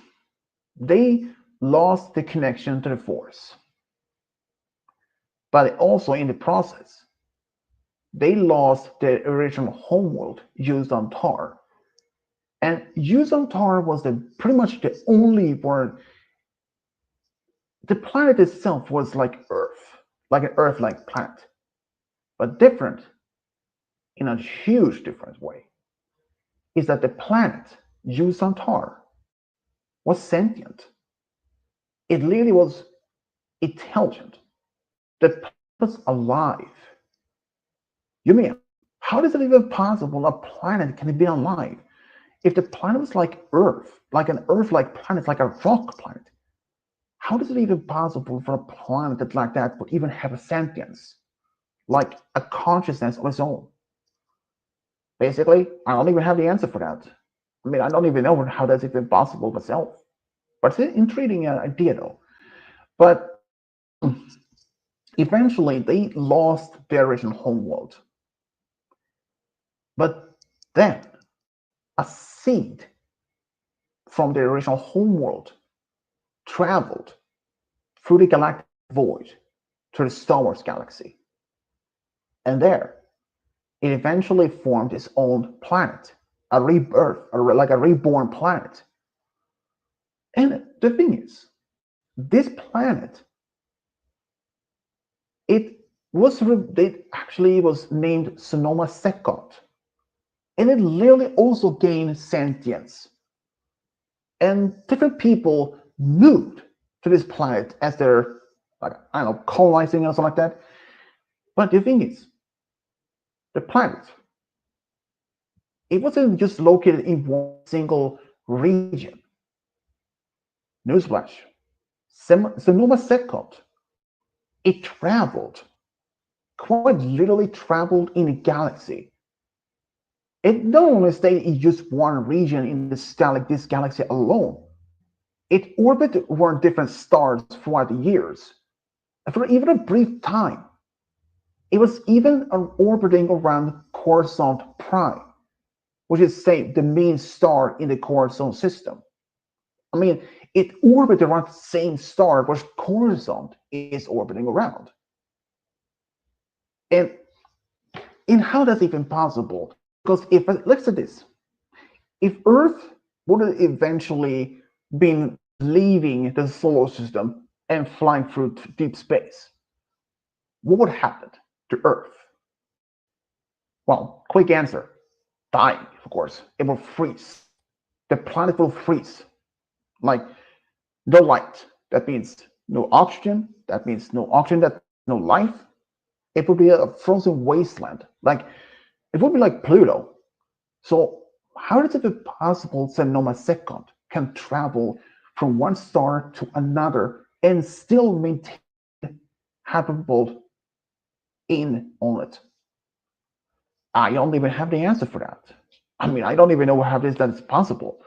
they lost the connection to the Force. But also in the process, they lost the original homeworld, Yuuzhan Tar. And Yuuzhan Tar was pretty much the only word. The planet itself was like Earth, like an Earth-like planet, but different in a huge different way. Is that the planet Yuuzhan Tar was sentient. It literally was intelligent. The planet was alive. You mean, how is it even possible a planet can be alive? If the planet was like Earth, like an Earth-like planet, like a rock planet, how is it even possible for a planet that like that would even have a sentience, like a consciousness of its own? Basically, I don't even have the answer for that. I mean, I don't even know how that's even possible myself. But it's an intriguing idea, though. But eventually, they lost their original homeworld. But then, a seed from the original homeworld traveled through the galactic void to the Star Wars galaxy. And there, it eventually formed its own planet, a rebirth, like a reborn planet. And the thing is, this planet, it actually was named Sonoma Secot, and it literally also gained sentience. And different people moved to this planet as they're, like, I don't know, colonizing or something like that. But the thing is, the planet, it wasn't just located in one single region. Newsflash: Sonoma Secot, it traveled, quite literally traveled in a galaxy. It not only stayed in just one region in this galaxy alone, it orbited around different stars throughout the years. And for even a brief time, it was even orbiting around Coruscant Prime, which is, say, the main star in the Coruscant system. I mean, it orbited around the same star which Coruscant is orbiting around. And how that's even possible? Because if, let's say this, if Earth would have eventually been leaving the solar system and flying through deep space, what would happen to Earth? Well, quick answer: dying, of course. It will freeze. The planet will freeze. Like, no light. That means no oxygen. That means no oxygen. That no life. It would be a frozen wasteland. Like, it would be like Pluto. So how is it possible Sonoma Secot can travel from one star to another and still maintain habitable in on it? I don't even have the answer for that. I mean, I don't even know how that is possible.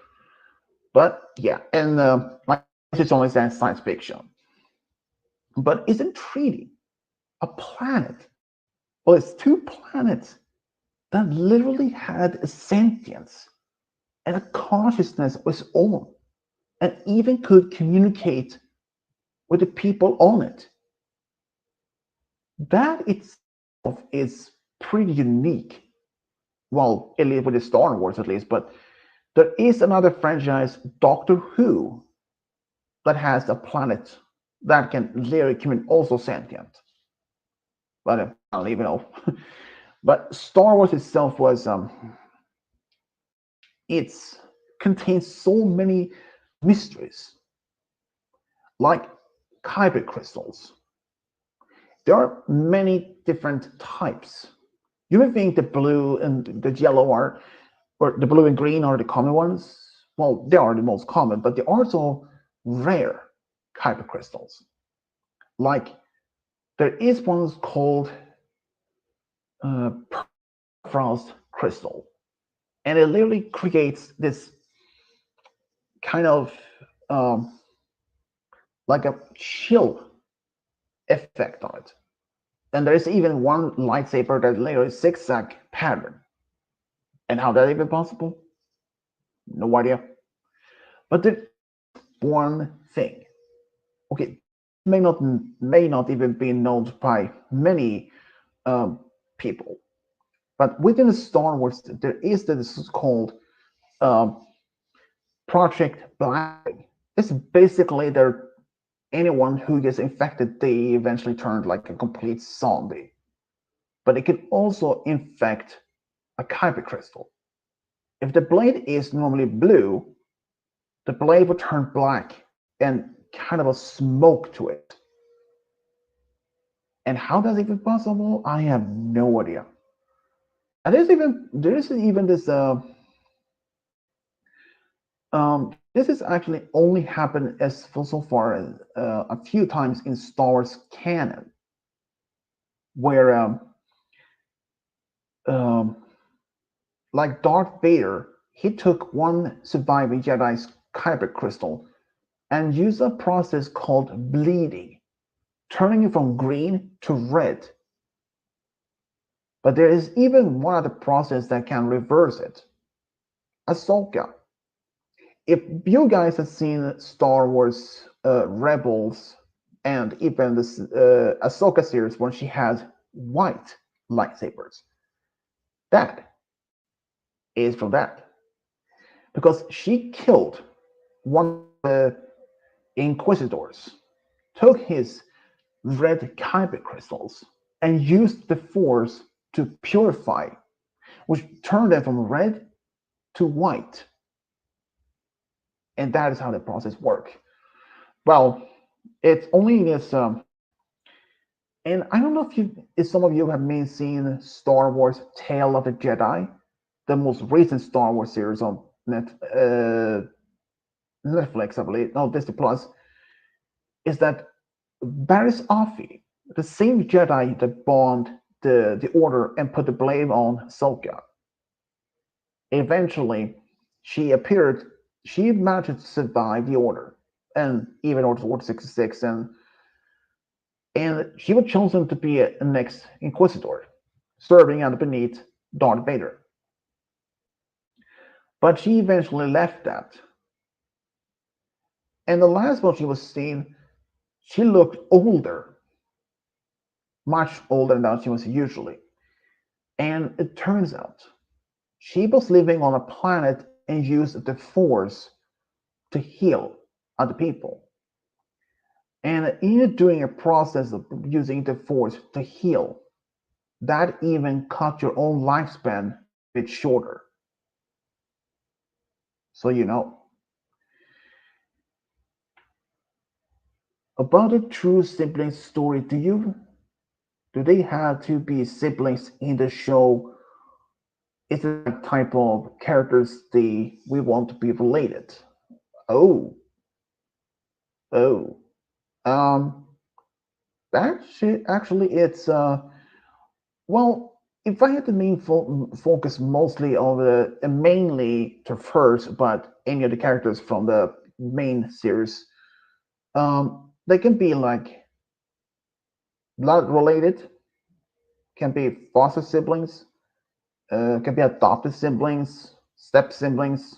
But yeah, and like, it's only science fiction. But it's intriguing. A planet, well, it's two planets that literally had a sentience and a consciousness of its own, and even could communicate with the people on it. That itself is pretty unique. Well, at least with the Star Wars, at least. But there is another franchise, Doctor Who, that has a planet that can literally become also sentient. But I don't even know. But Star Wars itself was it contains so many mysteries, like kyber crystals. There are many different types. You may think the blue and the yellow are, or the blue and green are the common ones. Well, they are the most common, but there are also rare kyber crystals. Like, there is one called Frost crystal, and it literally creates this kind of like a chill effect on it. And there is even one lightsaber that later is zigzag pattern. And how that even possible? No idea. But there is one thing. Okay, may not even be known by many um, people, but within the Star Wars, there is this called um, Project Black. It's basically there anyone who gets infected, they eventually turn like a complete zombie. But it can also infect a kyber crystal. If the blade is normally blue, the blade will turn black and kind of a smoke to it. And how that's even possible, I have no idea. And there is even this has actually only happened as for so far as a few times in Star Wars canon, where um, like Darth Vader, he took one surviving Jedi's kyber crystal and used a process called bleeding, turning it from green to red. But there is even one other process that can reverse it. Ahsoka. If you guys have seen Star Wars Rebels and even this Ahsoka series when she has white lightsabers, that is from that. Because she killed one of the Inquisitors, took his red kyber crystals, and used the Force to purify, which turned them from red to white. And that is how the process works. Well, it's only this, and I don't know if some of you have maybe seen Star Wars: Tale of the Jedi, the most recent Star Wars series on Netflix, I believe, no Disney Plus, is that Barriss Offee, the same Jedi that bombed the Order and put the blame on Ahsoka, eventually she appeared. She managed to survive the Order and even Order 66, and she was chosen to be a next Inquisitor, serving underneath Darth Vader. But she eventually left that. And the last one she was seen, she looked older, much older than she was usually. And it turns out she was living on a planet and used the Force to heal other people. And in doing a process of using the Force to heal, that even cut your own lifespan a bit shorter. So you know. About a true sibling story, do they have to be siblings in the show? Is it like type of characters we want to be related? Oh, oh. Um, actually, it's well, if I had to focus mostly on the mainly to first, but any of the characters from the main series, they can be like blood related, can be foster siblings, can be adopted siblings, step siblings,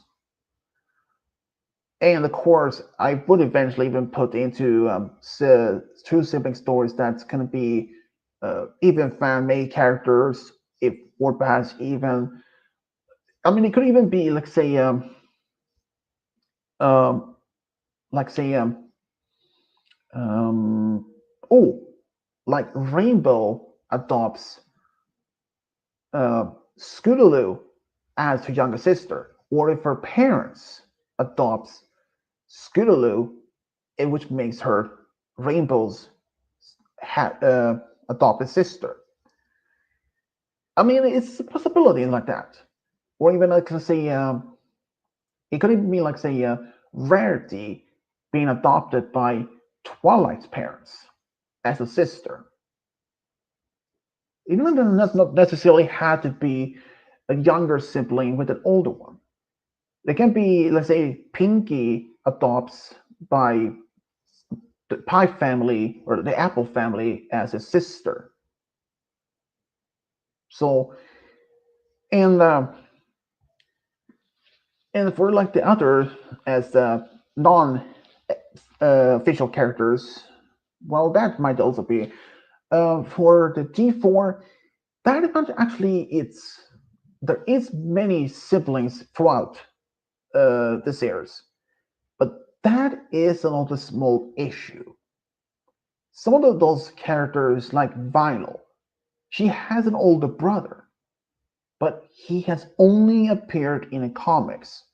and of course, I would eventually even put into true sibling stories that's going to be even fan made characters, if or perhaps even. I mean, it could even be um, like say um, oh, like Rainbow adopts Scootaloo as her younger sister, or if her parents adopts Scootaloo, which makes her Rainbow's adopted sister. I mean, it's a possibility like that, or even like let's say it could even be like say Rarity being adopted by Twilight's parents as a sister. Even though does not necessarily have to be a younger sibling with an older one. They can be, let's say, Pinky adopts by the Pie family or the Apple family as a sister. So, and and for like the other as non official characters, well, that might also be for the G4. That is not actually it's there is many siblings throughout the series, but that is another small issue. Some of those characters, like Vinyl, she has an older brother, but he has only appeared in the comics,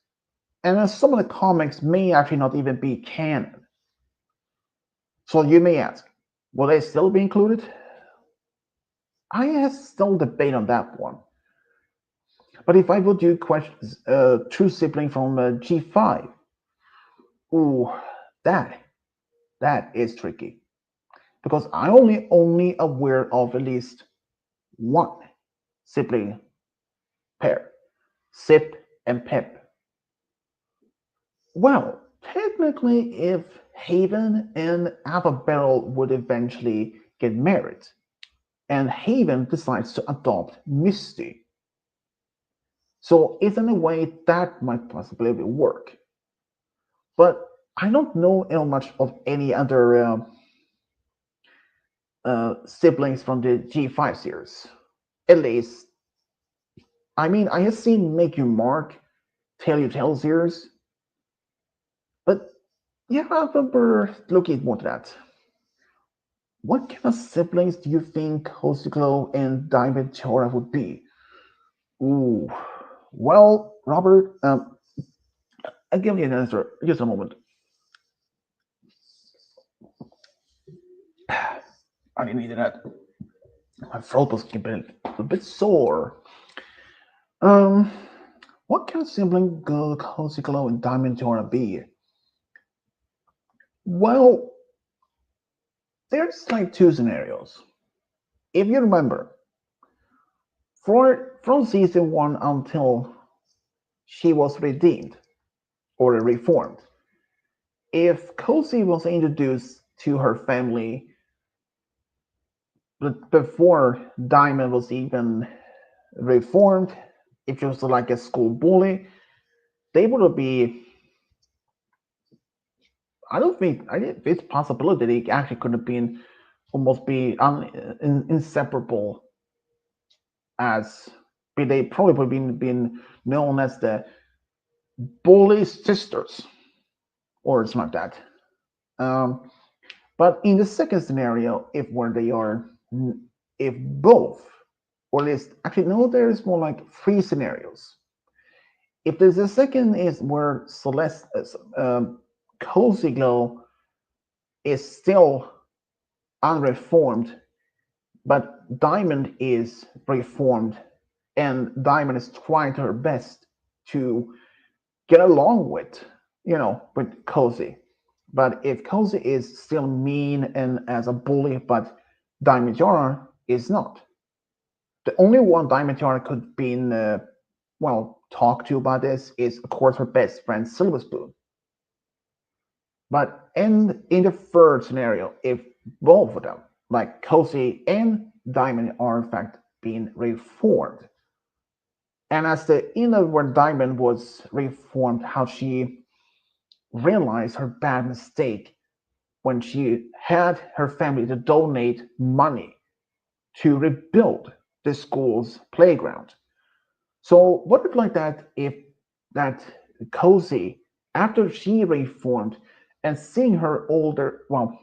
and some of the comics may actually not even be canon. So you may ask, will they still be included? I have still debate on that one. But if I would do questions, true sibling from G5, ooh, that that is tricky because I only aware of at least one sibling pair, Sip and Pip. Well, technically, if Haven and Alpha Barrel would eventually get married, and Haven decides to adopt Misty, so it's in a way that might possibly work. But I don't know much of any other siblings from the G5 series. At least, I mean, I have seen Make You Mark, Tell You Tale series, but yeah, I remember looking more to that. What kind of siblings do you think Hoshiglo and Diamond Chora would be? Ooh, well, Robert, I'll give you an answer. Just a moment. I didn't need that. My throat was getting a bit sore. Um, what kind of sibling could Hoshiglo and Diamond Chora be? Well, there's like two scenarios. If you remember, from season one until she was redeemed or reformed, if Cozy was introduced to her family before Diamond was even reformed, if she was like a school bully, they would be. I don't think I think it's possibility they actually could have been almost be inseparable as they probably would have been known as the bully sisters or something like that. Um, but in the second scenario, if where they are, if both, or at least actually no, there's more like three scenarios. If there's a second is where Celeste, Cozy Glow is still unreformed, but Diamond is reformed, and Diamond is trying her best to get along with Cozy. But if Cozy is still mean and as a bully, but Diamond Yara is not, the only one Diamond Yara could be talk to about this is of course her best friend Silver Spoon. But in the third scenario, if both of them, like Cozy and Diamond, are in fact being reformed, and as the inner where Diamond was reformed, how she realized her bad mistake when she had her family to donate money to rebuild the school's playground. So what would like that if that Cozy, after she reformed and seeing her older, well,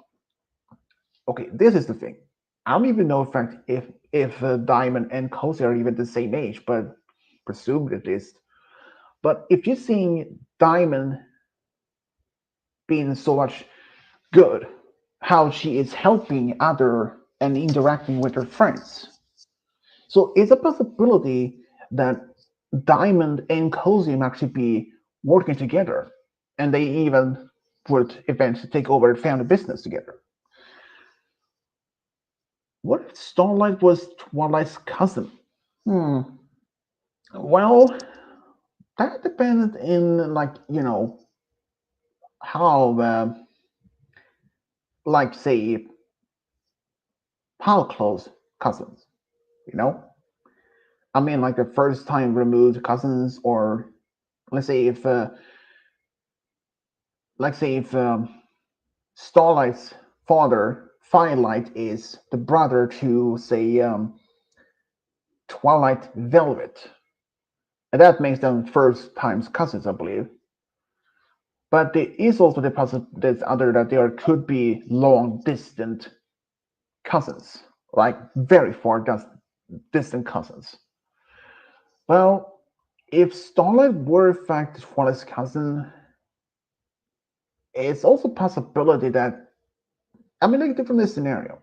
okay, this is the thing. I don't even know in fact if Diamond and Cozy are even the same age, but presumed it is. But if you're seeing Diamond being so much good, how she is helping other and interacting with her friends. So it's a possibility that Diamond and Cozy might actually be working together, and they even would eventually take over the family business together. What if Starlight was Twilight's cousin? Hmm. Well, that depends in how like say how close cousins, you know? I mean, like the first time removed cousins, or let's say if, like say if Starlight's father, Firelight, is the brother to say Twilight Velvet, and that makes them first times cousins, I believe. But there is also the possibility that there could be long distant cousins, like very far distant cousins. Well, if Starlight were in fact Twilight's cousin, it's also a possibility that, I mean, like from this scenario,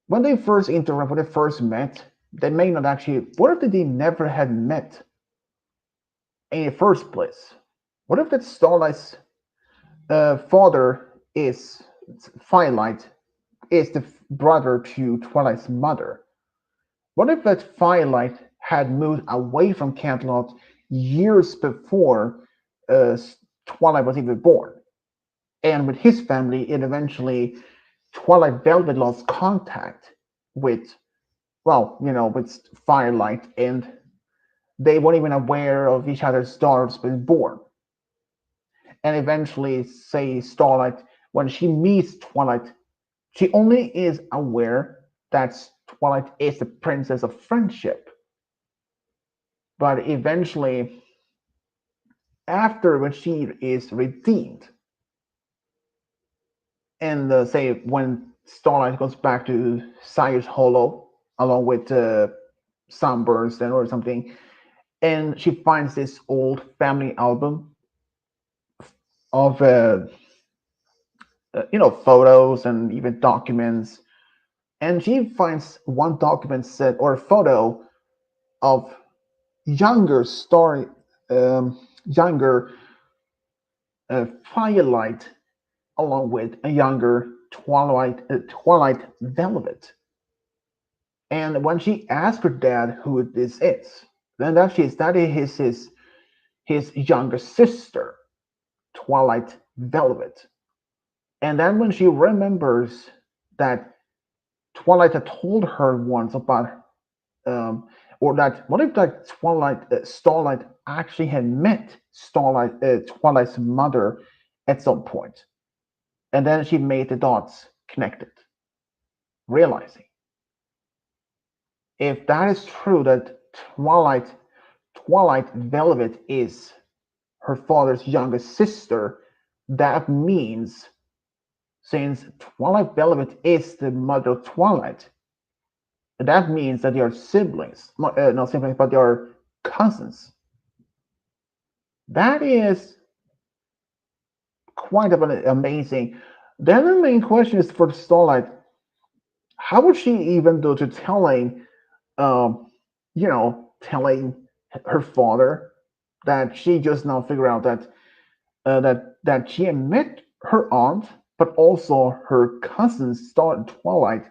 when they first interact, when they first met, they may not actually. What if they never had met in the first place? What if that Starlight's father is Firelight, is the brother to Twilight's mother? What if that Firelight had moved away from Canterlot years before uh, Twilight was even born? And with his family, it eventually Twilight Velvet lost contact with, well, with Firelight, and they weren't even aware of each other's daughters being born. And eventually, say Starlight, when she meets Twilight, she only is aware that Twilight is the princess of friendship. But eventually, after when she is redeemed, and say when Starlight goes back to Sire's Hollow along with Sunburst or something, and she finds this old family album of photos and even documents, and she finds one document set or a photo of younger story younger Firelight along with a younger Twilight Velvet. And when she asks her dad who this is, then that is his younger sister, Twilight Velvet. And then when she remembers that Twilight had told her once about, or that what if that Starlight actually had met Twilight's mother at some point, and then she made the dots connected, realizing if that is true that Twilight Velvet is her father's youngest sister, that means since Twilight Velvet is the mother of Twilight, that means that they are siblings, not siblings, but they are cousins. That is quite amazing. Then the main question is for Starlight: how would she even do to telling, telling her father that she just now figured out that that she had met her aunt, but also her cousin Star Twilight,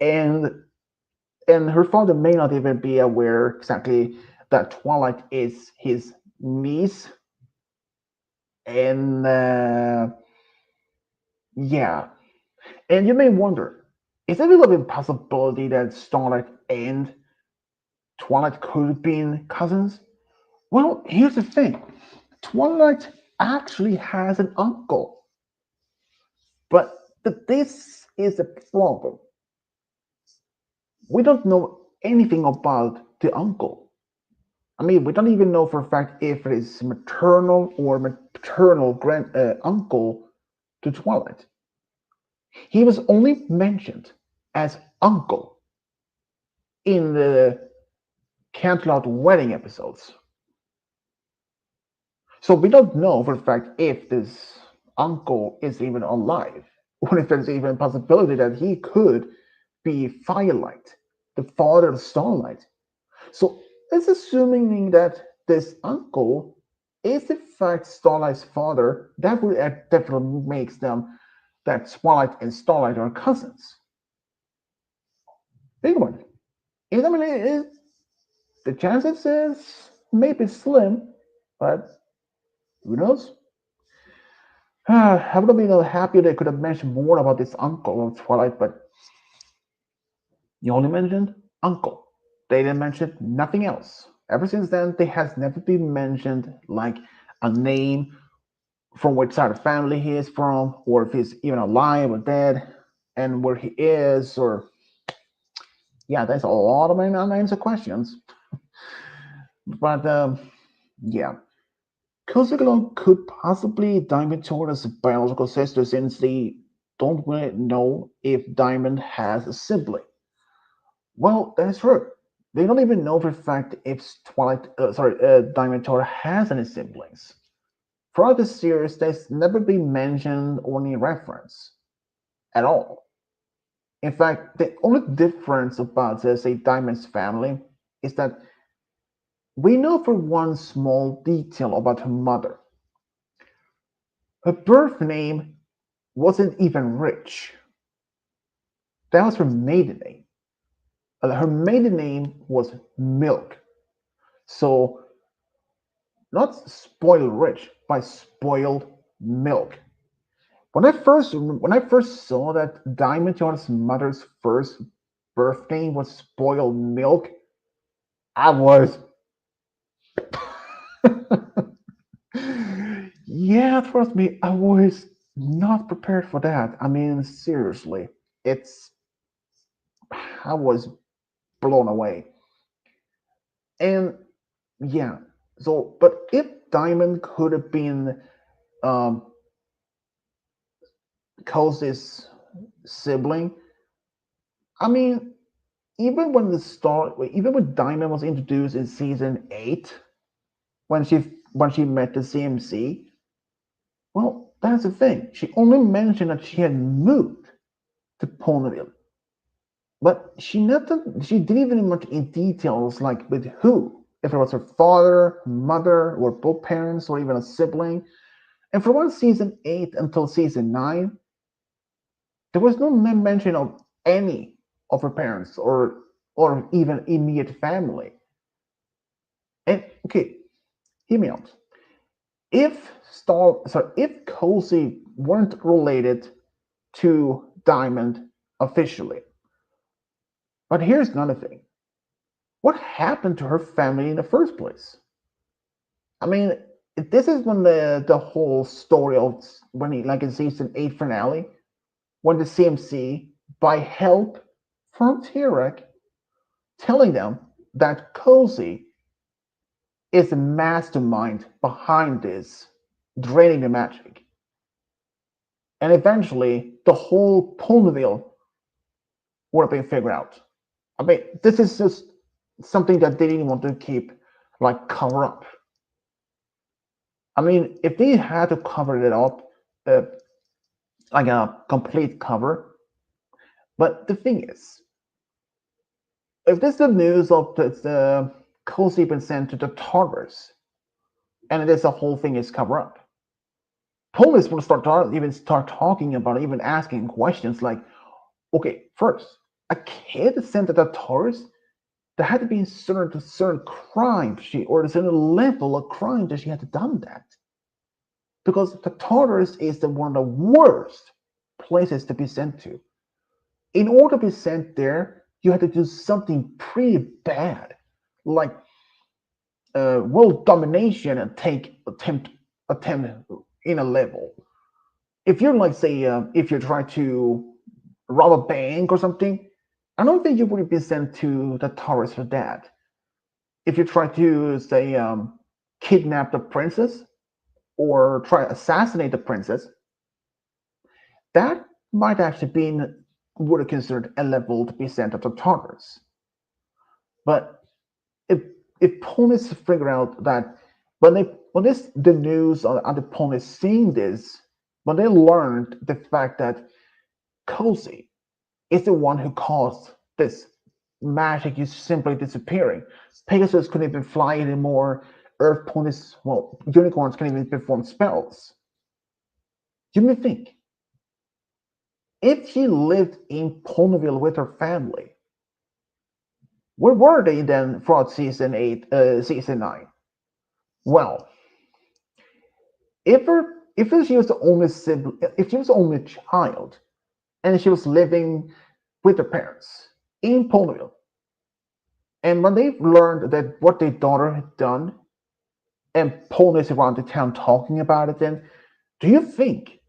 and her father may not even be aware exactly that Twilight is his niece, and yeah, and you may wonder, is there a little bit possibility that Starlight and Twilight could have been cousins? Well, here's the thing: Twilight actually has an uncle, but this is the problem. We don't know anything about the uncle. I mean, we don't even know for a fact if it is maternal or paternal grand uncle to Twilight. He was only mentioned as uncle in the Canterlot wedding episodes. So we don't know for a fact if this uncle is even alive, or if there's even a possibility that he could be Firelight, the father of Starlight. So it's assuming that this uncle is in fact Starlight's father. That would definitely makes them that Twilight and Starlight are cousins. Think about it. I mean, the chances is maybe slim, but who knows? I would have been happy they could have mentioned more about this uncle of Twilight, but you only mentioned uncle. They didn't mention nothing else. Ever since then, they has never been mentioned like a name from which side of family he is from, or if he's even alive or dead, and where he is, or yeah, there's a lot of unanswered questions. But yeah, Kozagalo could possibly Diamond Tortoise's biological sister since they don't really know if Diamond has a sibling. Well, that's true. They don't even know for a fact if Diamond Tortoise has any siblings. Throughout the series, there's never been mentioned or any reference at all. In fact, the only difference about, say, Diamond's family is that we know for one small detail about her mother. Her birth name wasn't even Rich. That was her maiden name. Her maiden name was Milk. So, not spoiled rich, but spoiled milk. When I first saw that Diamond John's mother's first birth name was Spoiled Milk, I was yeah, trust me, I was not prepared for that. I mean, seriously, it's I was blown away. And yeah, so but if Diamond could have been um Cozy's sibling, I mean, even when Diamond was introduced in season 8, when she met the CMC, well, that's the thing. She only mentioned that she had moved to Ponyville, but she didn't even much in details like with who, if it was her father, mother, or both parents, or even a sibling. And from around season 8 until season 9, there was no mention of any of her parents or even immediate family. And okay, hear me out. If Cozy weren't related to Diamond officially, but here's another thing: what happened to her family in the first place? I mean, this is when the whole story of when he like in season 8 finale, when the CMC, by help from Tirek, telling them that Cozy is the mastermind behind this, draining the magic. And eventually, the whole Ponyville would have been figured out. I mean, this is just something that they didn't want to keep, like, cover up. I mean, if they had to cover it up, uh, like a complete cover, but the thing is, if this is the news of the Cozy been sent to the Tartarus, and it is the whole thing is cover up, police will start talking about it, even asking questions like, okay, first, a kid sent to the Tartarus, there had to be a certain crime or a certain level of crime that she had done that. Because the Tartarus is one of the worst places to be sent to. In order to be sent there, you had to do something pretty bad, like world domination and attempt in a level. If you're like say if you try to rob a bank or something, I don't think you would be sent to the Tartarus for that. If you try to say kidnap the princess or try to assassinate the princess, that might actually be would have considered a level to be sent to the Tartars. But if if ponies figure out that when the news on the ponies seeing this, when they learned the fact that Cozy is the one who caused this magic is simply disappearing. Pegasus couldn't even fly anymore. Earth ponies, well, unicorns can't even perform spells. You may think, if she lived in Ponyville with her family, where were they then throughout season 9? Well, if her if she was the only sibling, if she was the only child, and she was living with her parents in Ponyville, and when they learned that what their daughter had done, and ponies around the town talking about it, then do you think,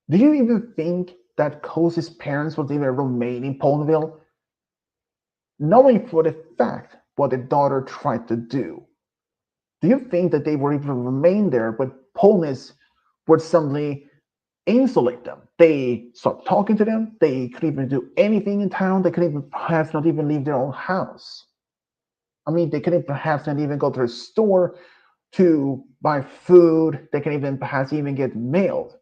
do you even think that Cozy's parents would even remain in Ponyville, knowing for the fact what their daughter tried to do? Do you think that they would even remain there, but ponies would suddenly insulate them? They stopped talking to them. They couldn't even do anything in town. They couldn't even perhaps not even leave their own house. I mean, they couldn't perhaps not even go to the store to buy food. They can even perhaps even get mail.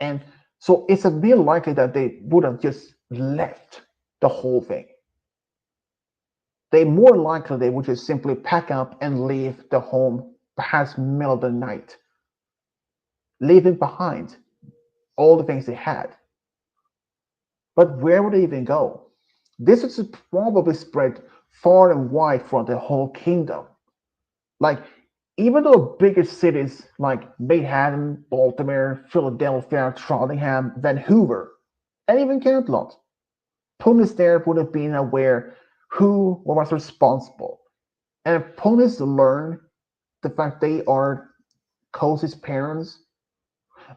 And so it's a bit likely that they would have just left the whole thing. They more likely they would just simply pack up and leave the home perhaps middle of the night, leaving behind all the things they had. But where would they even go? This is probably spread far and wide throughout the whole kingdom. Like, even though bigger cities like Manhattan, Baltimore, Philadelphia, Trondheim, Vancouver, and even Cantlot, police there would have been aware who was responsible. And if police learn the fact they are Cozy's parents,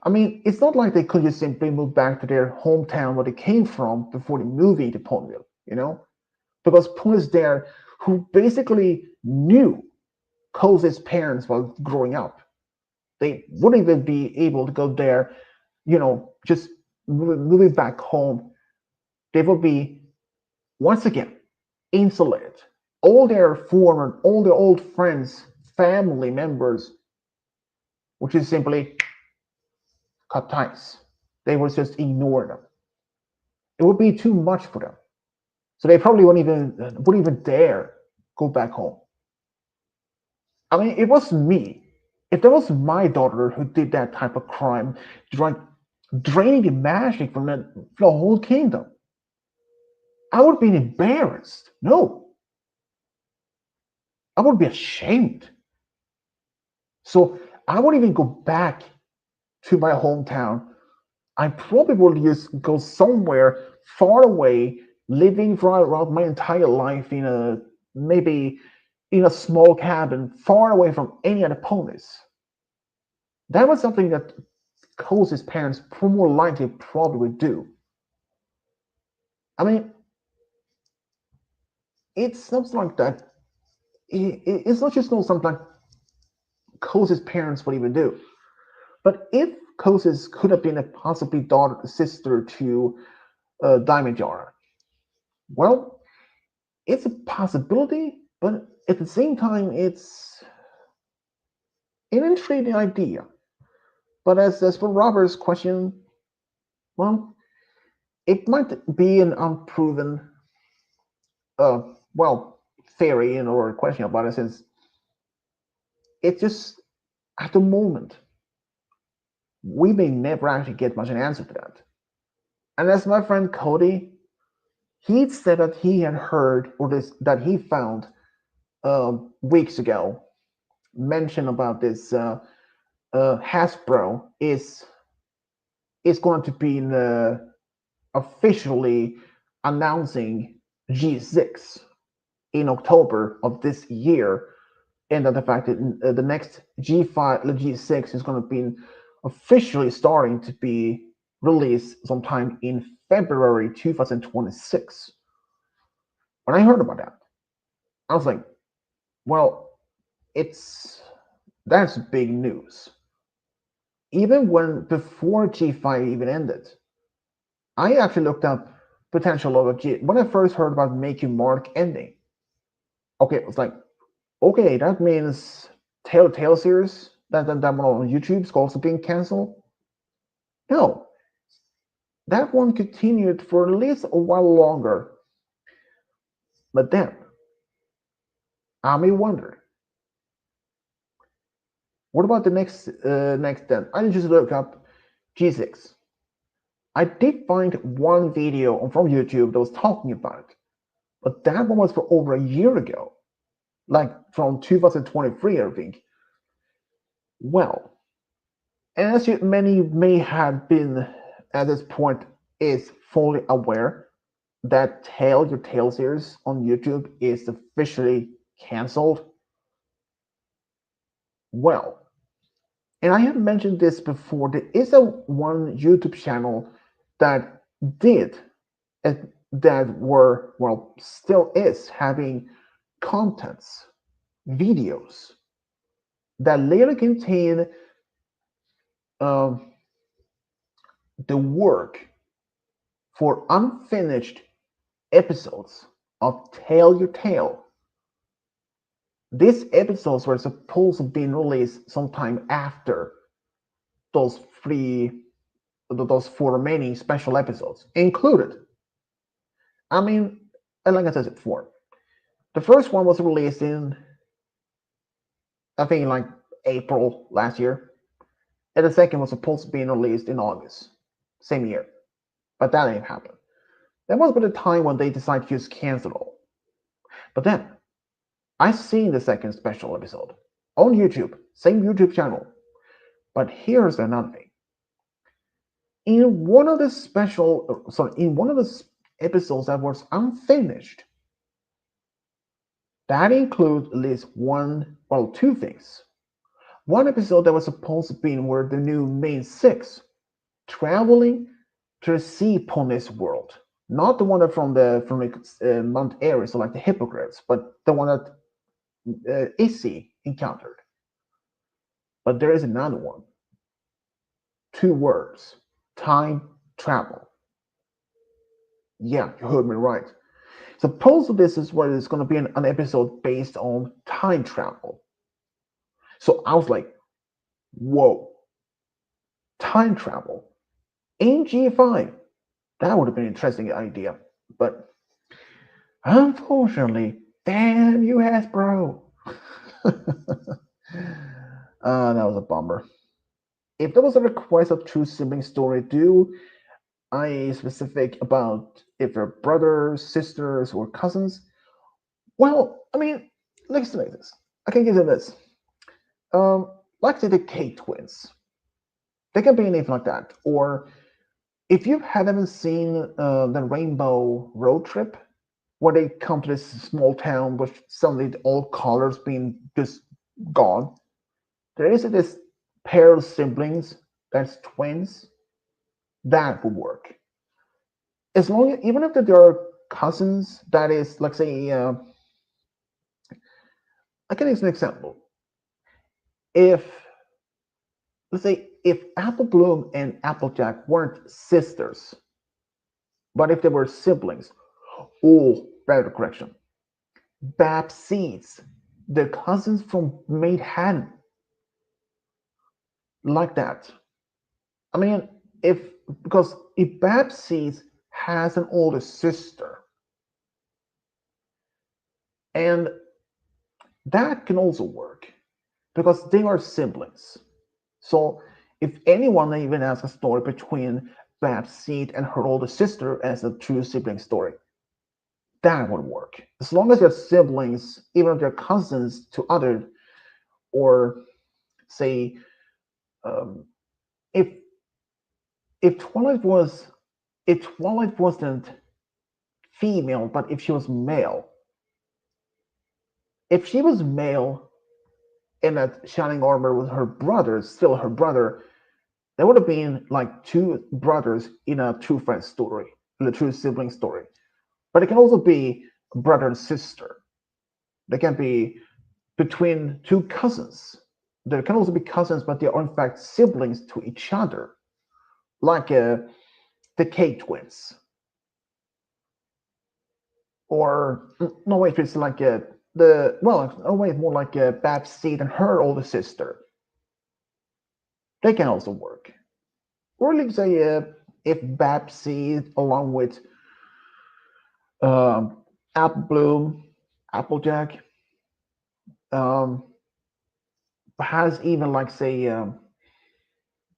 I mean, it's not like they could just simply move back to their hometown where they came from before they moved to Ponyville, you know? Because police there who basically knew Cozy's parents while growing up, they wouldn't even be able to go there, just moving back home. They would be, once again, insulated. All their old friends, family members, which is simply cut ties. They would just ignore them. It would be too much for them. So they probably wouldn't even dare go back home. I mean, it was me. If that was my daughter who did that type of crime, like draining the magic from the whole kingdom, I would be embarrassed. No, I would be ashamed. So I wouldn't even go back to my hometown. I probably would just go somewhere far away, living throughout my entire life in a maybe in a small cabin, far away from any other ponies. That was something that Cozy's parents more likely probably would do. I mean, it's something like that. It's not just something like Cozy's parents would even do. But if Cozy's could have been a possibly daughter, sister to Diamond Jar, well, it's a possibility, but at the same time, it's an intriguing idea. But as for Robert's question, well, it might be an unproven, uh, well, theory or question about it, since it's just at the moment we may never actually get much an answer to that. And as my friend Cody, he said that he had heard or this that he found weeks ago mention about this Hasbro is going to be officially announcing G6 in October of this year, and that the fact that the next G5, the G6 is going to be officially starting to be released sometime in February 2026. When I heard about that, I was like, well, it's that's big news. Even when before G5 even ended, I actually looked up potential of a G. When I first heard about Make You Mark ending, okay, it was like, okay, that means Telltale series that one on YouTube is also being canceled. No, that one continued for at least a while longer. But then I may wonder, what about the next then? I just look up G6. I did find one video from YouTube that was talking about it, but that one was for over a year ago, like from 2023, I think. Well, And as you many may have been at this point is fully aware that Tale Your Tale series on YouTube is officially canceled. Well, and I have mentioned this before, there is a one YouTube channel that did that were well still is having contents, videos that later contain um, the work for unfinished episodes of Tale Your Tale. These episodes were supposed to be released sometime after those three, those four remaining special episodes included. I mean, and like I said before, the first one was released in, I think, like April last year, and the second was supposed to be released in August, same year, but that didn't happen. That was about the time when they decided to just cancel it all. But then I seen the second special episode on YouTube, same YouTube channel. But here's another thing. In one of the episodes that was unfinished, that includes at least one, well, two things. One episode that was supposed to be where the new main six traveling to the sea upon this world, not the one that from Mount Ares, so like the Hippogriffs, but the one that Issy encountered. But there is another one. Two words: time travel. Yeah, you heard me right. Suppose this is where it's going to be an episode based on time travel. So I was like, whoa, time travel in G5. That would have been an interesting idea. But unfortunately, damn you, Hasbro. That was a bummer. If there was a request of true sibling story, do I specific about if they're brothers, sisters, or cousins? Well, I mean, let's like this. I can give you this. Like say the K twins. They can be anything like that. Or if you haven't seen the Rainbow Road Trip, where they come to this small town with suddenly all colors being just gone, there is this pair of siblings that's twins. That would work. As long as, even if they are cousins, that is, like say, I can use an example. If let's say if Apple Bloom and Applejack weren't sisters, but if they were siblings, oh, better correction. Bab Seeds, the cousins from Manhattan, like that. I mean, if because if Bab Seeds has an older sister, and that can also work because they are siblings. So if anyone even has a story between Babs Seed and her older sister as a true sibling story, that would work. As long as they're siblings, even if they're cousins to other, or say, um, if if Twilight was if Twilight wasn't female, but if she was male, if she was male in that shining armor with her brother, still her brother, there would have been like two brothers in a true friend story, in a true sibling story. But it can also be brother and sister. They can be between two cousins. There can also be cousins, but they are in fact siblings to each other, like the K twins. Or no, wait, it's like the well, no, wait, more like Babs Seed and her older sister. They can also work. Or like say if Babs Seed along with um, Apple Bloom, Applejack, um, has even like say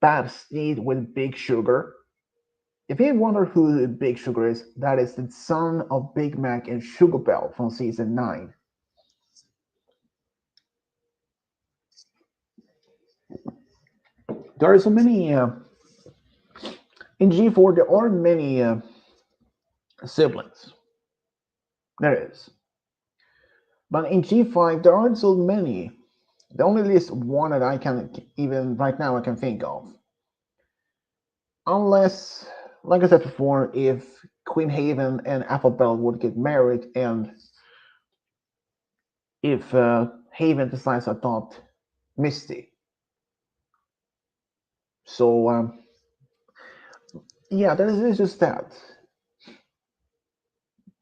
Babs Seed with Big Sugar. If you wonder who Big Sugar is, that is the son of Big Mac and Sugar Bell from season 9. There are so many in G4. There are many siblings. There is, but in G5 there aren't so many. The only list one that I can even right now I can think of, unless, like I said before, if Queen Haven and Applebell would get married, and if Haven decides to adopt Misty. So yeah, there's just that.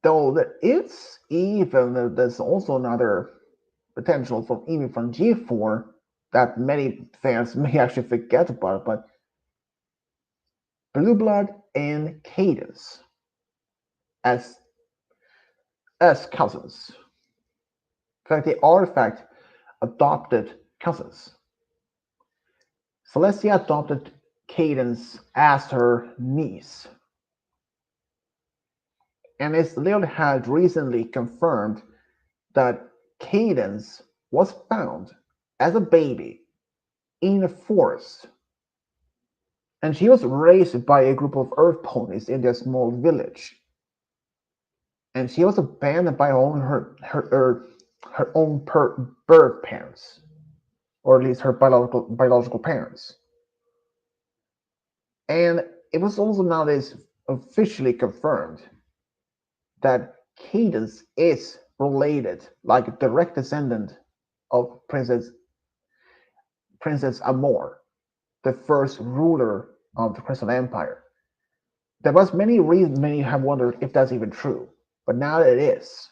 Though there is even there's also another potential from even from G4 that many fans may actually forget about, but Blue Blood and Cadence as cousins. In fact, they are in fact adopted cousins. Celestia adopted Cadence as her niece, and it's Leon had recently confirmed that Cadence was found as a baby in a forest, and she was raised by a group of earth ponies in their small village. And she was abandoned by her own birth parents, or at least her biological parents. And it was also nowadays officially confirmed that Cadence is related, like a direct descendant of Princess Amor, the first ruler of the Crystal Empire. There was many reasons many have wondered if that's even true, but now it is.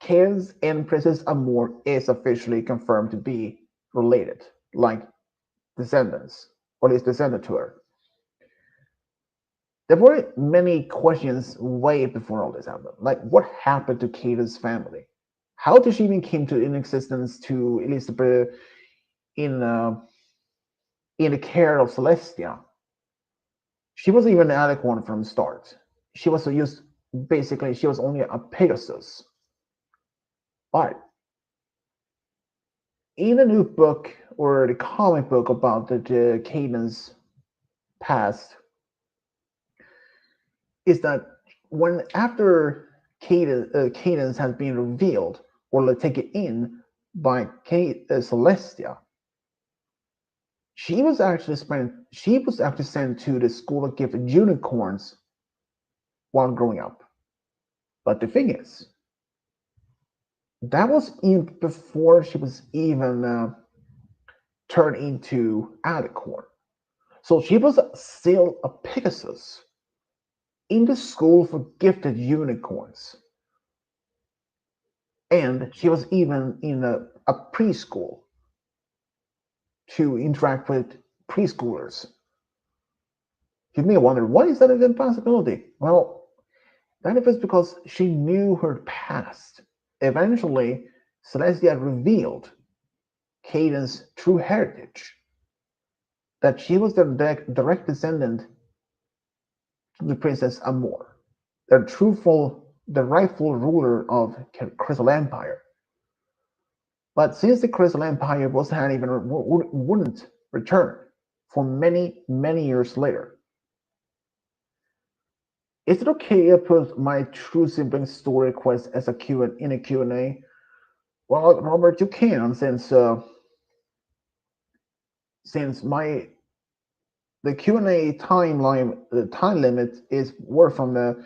Cadence and Princess Amor is officially confirmed to be related, like descendants, or at least descendant to her. There were many questions way before all this happened. Like, what happened to Cadence's family? How did she even came to in existence to at least in uh, in the care of Celestia? She wasn't even an Alicorn from the start. She was used basically. She was only a Pegasus. But in the new book or the comic book about the Cadence past, is that when after Cadence has been revealed or like, taken in by Celestia, she was actually sent to the school of gifted unicorns while growing up. But the thing is, that was even before she was even turned into Alicorn. So she was still a Pegasus in the school for gifted unicorns. And she was even in a preschool to interact with preschoolers. You may wonder, why is that an impossibility? Well, that is because she knew her past. Eventually, Celestia revealed Cadence's true heritage, that she was the direct descendant to the Princess Amor, the rightful ruler of Crystal Empire. But since the Crystal Empire wasn't even wouldn't return for many, many years later, is it okay if I put my true sibling story quest as in a Q&A? Well, Robert, you can, since my the Q&A timeline, the time limit is were from the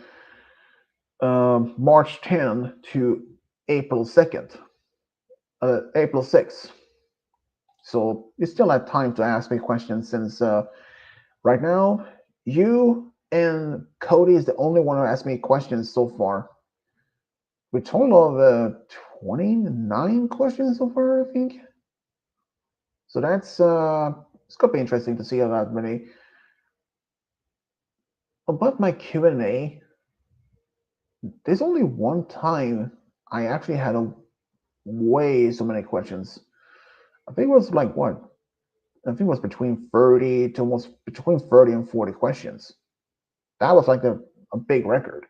March 10 to April 2nd, April 6th. So you still have time to ask me questions since right now you and Cody is the only one who asked me questions so far. We total of 29 questions so far, I think. So that's it's gonna be interesting to see how that many. About my Q&A, there's only one time I actually had a way so many questions. I think it was like what? I think it was between 30 to almost between 30 and 40 questions. That was like a big record.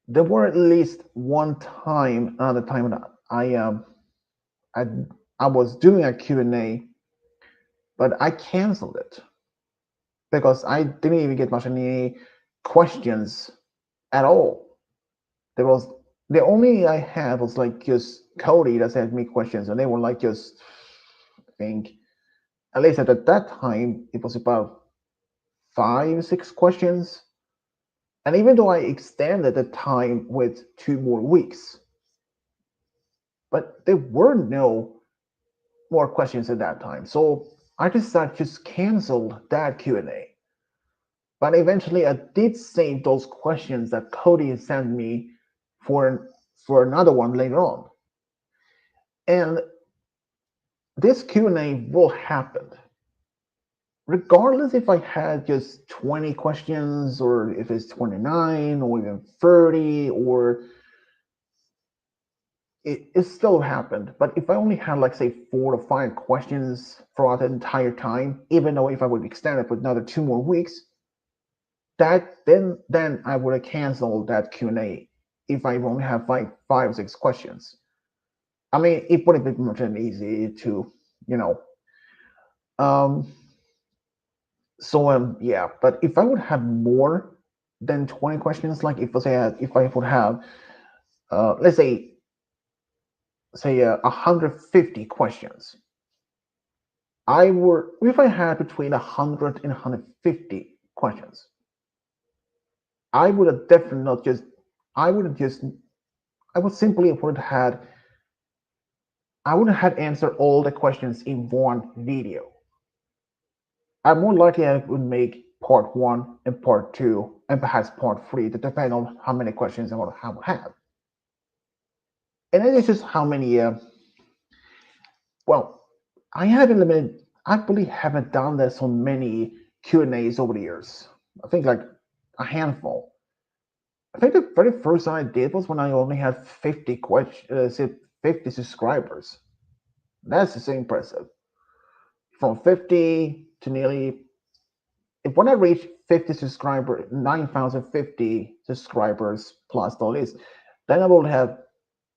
There were at least one time, the time that I I was doing a Q&A but I canceled it because I didn't even get much any questions at all. There was the only I had was like just Cody that sent me questions, and they were like just I think at least at that time it was about 5, 6 questions. And even though I extended the time with 2 more weeks, but there were no more questions at that time. So I decided to just cancel that Q&A. But eventually I did save those questions that Cody sent me for for another one later on. And this Q&A will happen regardless if I had just 20 questions or if it's 29 or even 30 or it still happened. But if I only had like say 4 to 5 questions throughout the entire time, even though if I would extend it for another 2 more weeks, that then I would have canceled that Q&A if I only have 5, 5 or 6 questions. I mean, it would have been much easy to, you know. Um, yeah, but if I would have more than 20 questions, like if I would have let's say 150 questions, I were if I had between 100 and 150 questions, I would have definitely not just I would have just I would simply would have had I wouldn't have answered all the questions in one video. I'm more likely I would make part one and part two and perhaps part three, to depend on how many questions I want to have. And then it's just how many. Well, I haven't limited. I really haven't done this so many Q&As over the years. I think like a handful. I think the very first one I did was when I only had 50 subscribers. That's just impressive. From 50 to nearly, if when I reach 50 subscribers, 9,050 subscribers plus all this, then I would have,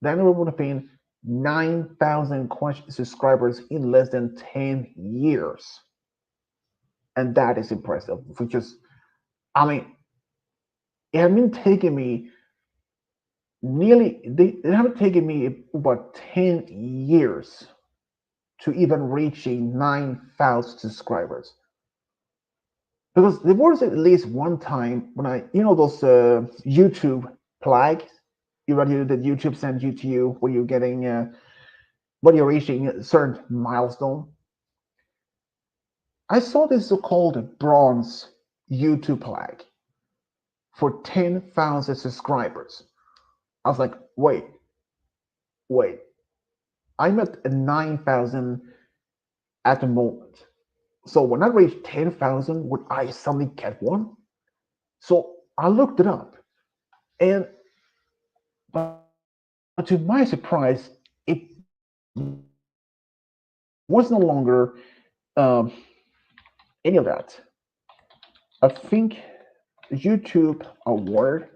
then it would have been 9,000 subscribers in less than 10 years. And that is impressive. For just, I mean, it had been taking me they haven't taken me about 10 years to even reaching 9,000 subscribers. Because there was at least one time when those YouTube flags, that YouTube sends to you when you're getting, when you're reaching a certain milestone. I saw this so-called bronze YouTube flag for 10,000 subscribers. I was like, wait, I'm at 9,000 at the moment. So when I reach 10,000, would I suddenly get one? So I looked it up, and but to my surprise, it was no longer um, any of that. I think YouTube award.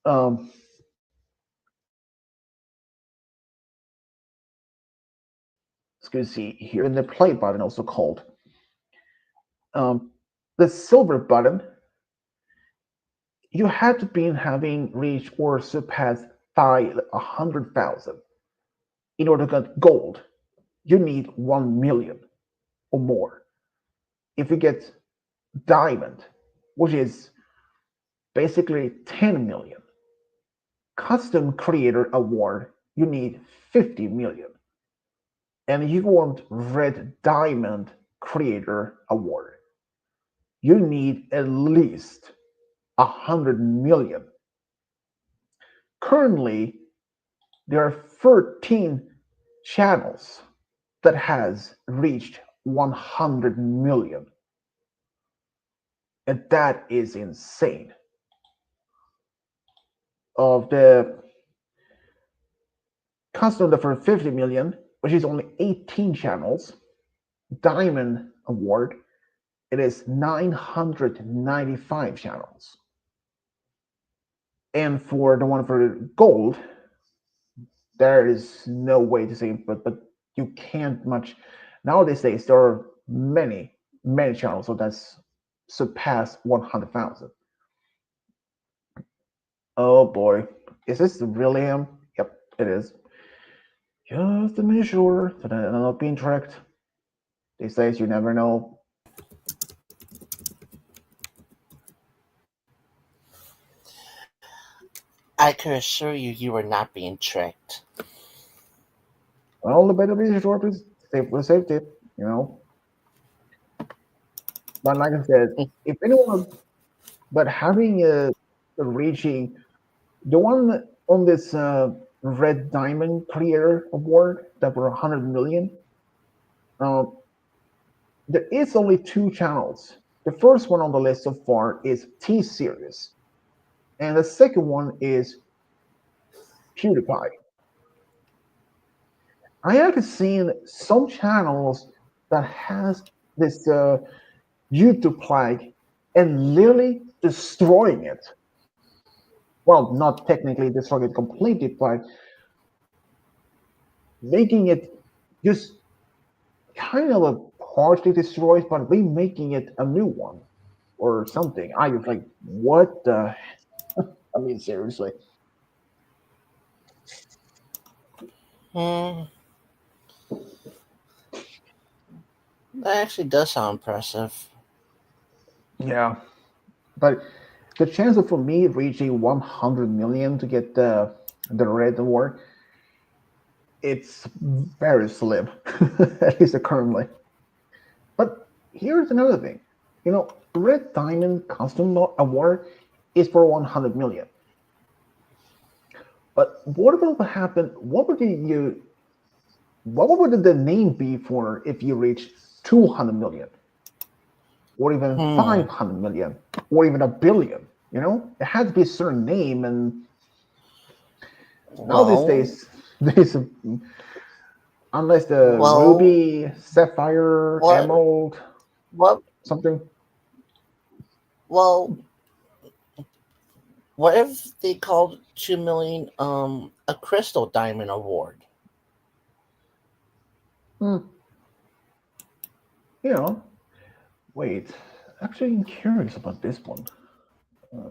Um, let's see here in the play button, also called the silver button. You had to be having reached or surpassed 100,000 in order to get gold. You need 1 million or more. If you get diamond, which is basically 10 million, custom creator award, you need 50 million. And you want red diamond creator award, you need at least 100 million. Currently, there are 13 channels that has reached 100 million. And that is insane. Of the custom for 50 million, which is only 18 channels, diamond award, it is 995 channels. And for the one for gold, there is no way to say, but you can't much. Nowadays days there are many channels so that's surpassed 100,000. Oh boy, is this really him? Yep, it is. Just to make sure that I'm not being tracked. These days you never know. I can assure you, you are not being tricked. Well, the better be sure to save for safety, you know. But like I said, if anyone, but having reaching the one on this Red Diamond Creator Award that were 100 million, uh, there is only two channels. The first one on the list so far is T Series, and the second one is PewDiePie. I have seen some channels that has this YouTube flag and literally destroying it. Well, not technically destroying it completely, but making it just kind of a partially destroyed, but remaking it a new one or something. I was like, what the? I mean, seriously. Hmm, that actually does sound impressive. Yeah, but the chance of for me reaching 100 million to get the red award, it's very slim, at least currently. But here's another thing. You know, Red Diamond Custom Award is for 100 million. But what will happen? What would the name be for if you reach 200 million, or even Hmm. 500 million, or even a billion? You know, it had to be a certain name. And now these Well, days, these unless the well, ruby, sapphire, what, emerald, what, something. well, what if they called 2 million a crystal diamond award? Hmm, you know, wait. Actually, I'm curious about this one. Uh,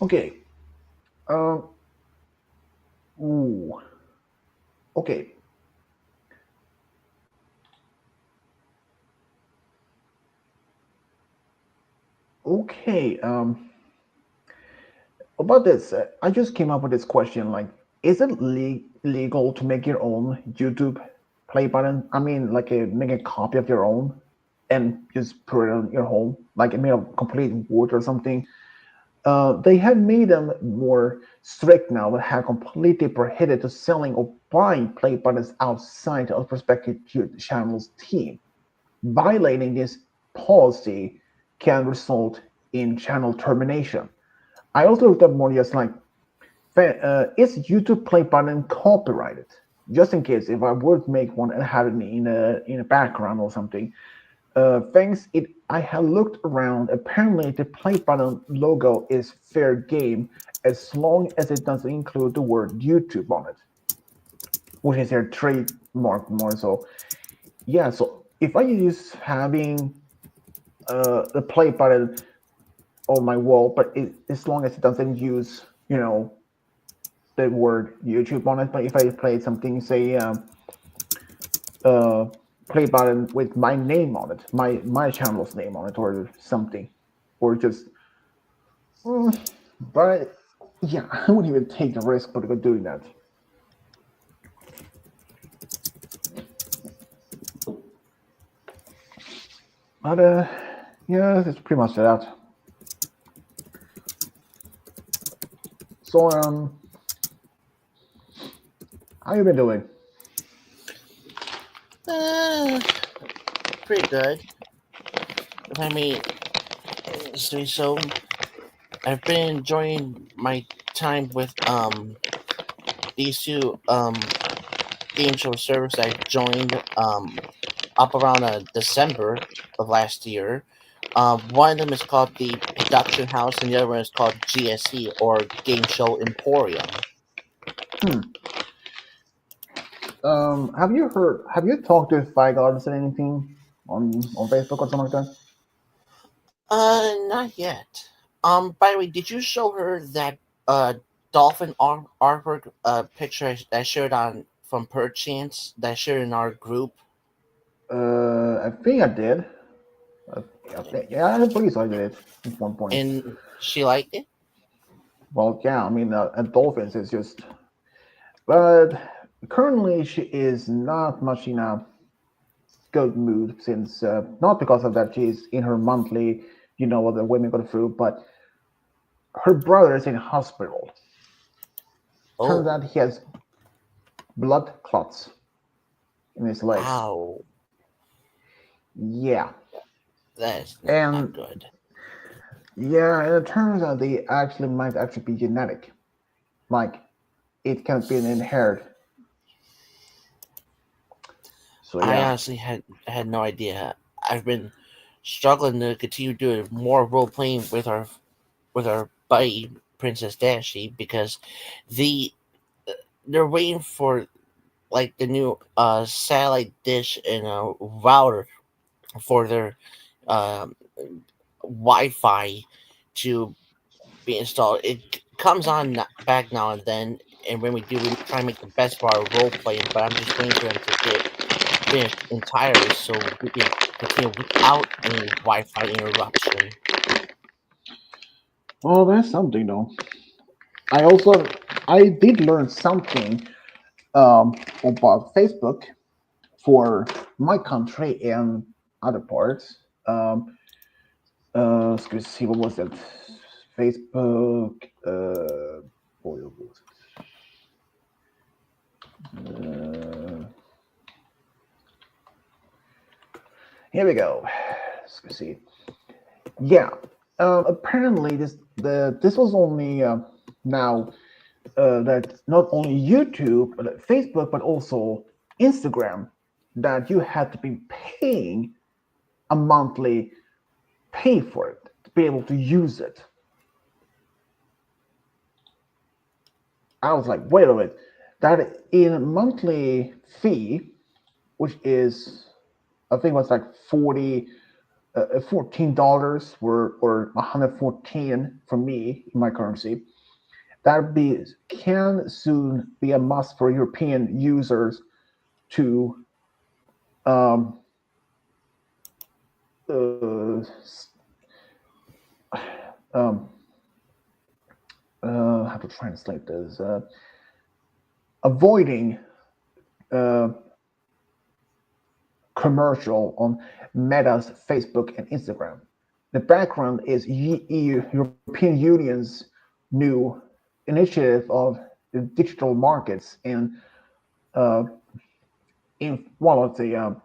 okay. Um. Ooh. Okay. Okay. About this, I just came up with this question. Like, is it legal to make your own YouTube play button? I mean, like, make a copy of your own and just put it on your home, like it made of complete wood or something. They have made them more strict now, but have completely prohibited to selling or buying play buttons outside of respective channel's team. Violating this policy can result in channel termination. I also looked up more just like, is YouTube play button copyrighted? Just in case if I would make one and have it in a background or something. Thanks, I have looked around. Apparently, the play button logo is fair game as long as it doesn't include the word YouTube on it, which is their trademark more so. Yeah, so if I use having the play button on my wall, but as long as it doesn't use, the word YouTube on it. But if I play something, say, uh, play button with my name on it, my channel's name on it, or something, or just, mm, but yeah, I wouldn't even take the risk of doing that. But yeah, that's pretty much that. So how you been doing? Uh, Pretty good. If I may say so. I've been enjoying my time with these two game show servers I joined up around December of last year. One of them is called the Production House, and the other one is called GSE, or Game Show Emporium. Hmm. Have you heard? Have you talked to Spy Gardens or anything on Facebook or something like that? Not yet. By the way, did you show her that dolphin artwork picture I shared on from Perchance that I shared in our group? I think I did. Uh, yeah, I believe I did at one point. And she liked it? Well, yeah, I mean, dolphins is just. But currently, she is not much in a good mood since not because of that she's in her monthly, what the women go through, but her brother is in hospital. Turns Oh, out he has blood clots in his legs. wow. Yeah, That's not and good. yeah, and it turns out they actually might actually be genetic, like it can be inherited. So I yeah. honestly had no idea. I've been struggling to continue doing more role playing with our buddy Princess Dashi because the they're waiting for like the new satellite dish and a router for their um, Wi-Fi to be installed. It comes on back now and then, and when we do, we try and make the best of our role playing. But I'm just waiting for them to get finished entirely so we can continue without any Wi-Fi interruption. Well, that's something though. I also I did learn something about Facebook for my country and other parts. Let's see, what was it? Facebook. Boy, what was it? Here we go. Let's see. Yeah. Apparently, this was only now that not only YouTube, but Facebook, but also Instagram, that you had to be paying a monthly pay for it to be able to use it. I was like, wait a minute, that in a monthly fee, which is I think it was like 14 dollars or 114 for me in my currency. That be can soon be a must for European users to um, uh, um, how to translate this, avoiding uh, commercial on Meta's Facebook and Instagram. The background is European Union's new initiative of digital markets and uh, in one of the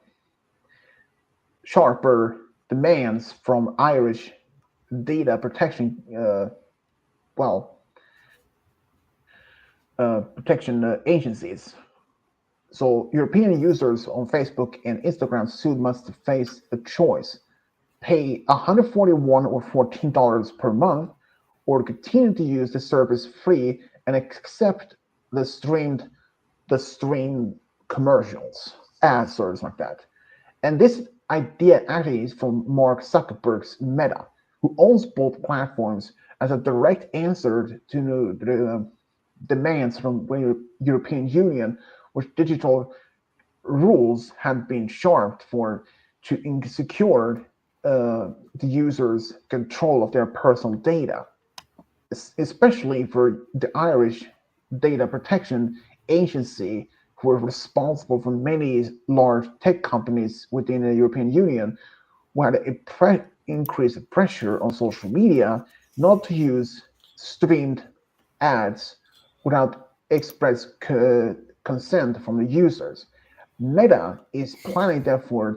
sharper demands from Irish data protection, well, protection agencies. So European users on Facebook and Instagram soon must face a choice: pay 141 or $14 per month, or continue to use the service free and accept the streamed commercials, ads, or something like that. And this idea actually is from Mark Zuckerberg's Meta, who owns both platforms, as a direct answer to the demands from the European Union, which digital rules have been sharpened for to secure the user's control of their personal data, especially for the Irish Data Protection Agency, who are responsible for many large tech companies within the European Union, who had increased pressure on social media not to use streamed ads without express consent from the users. Meta is planning, therefore,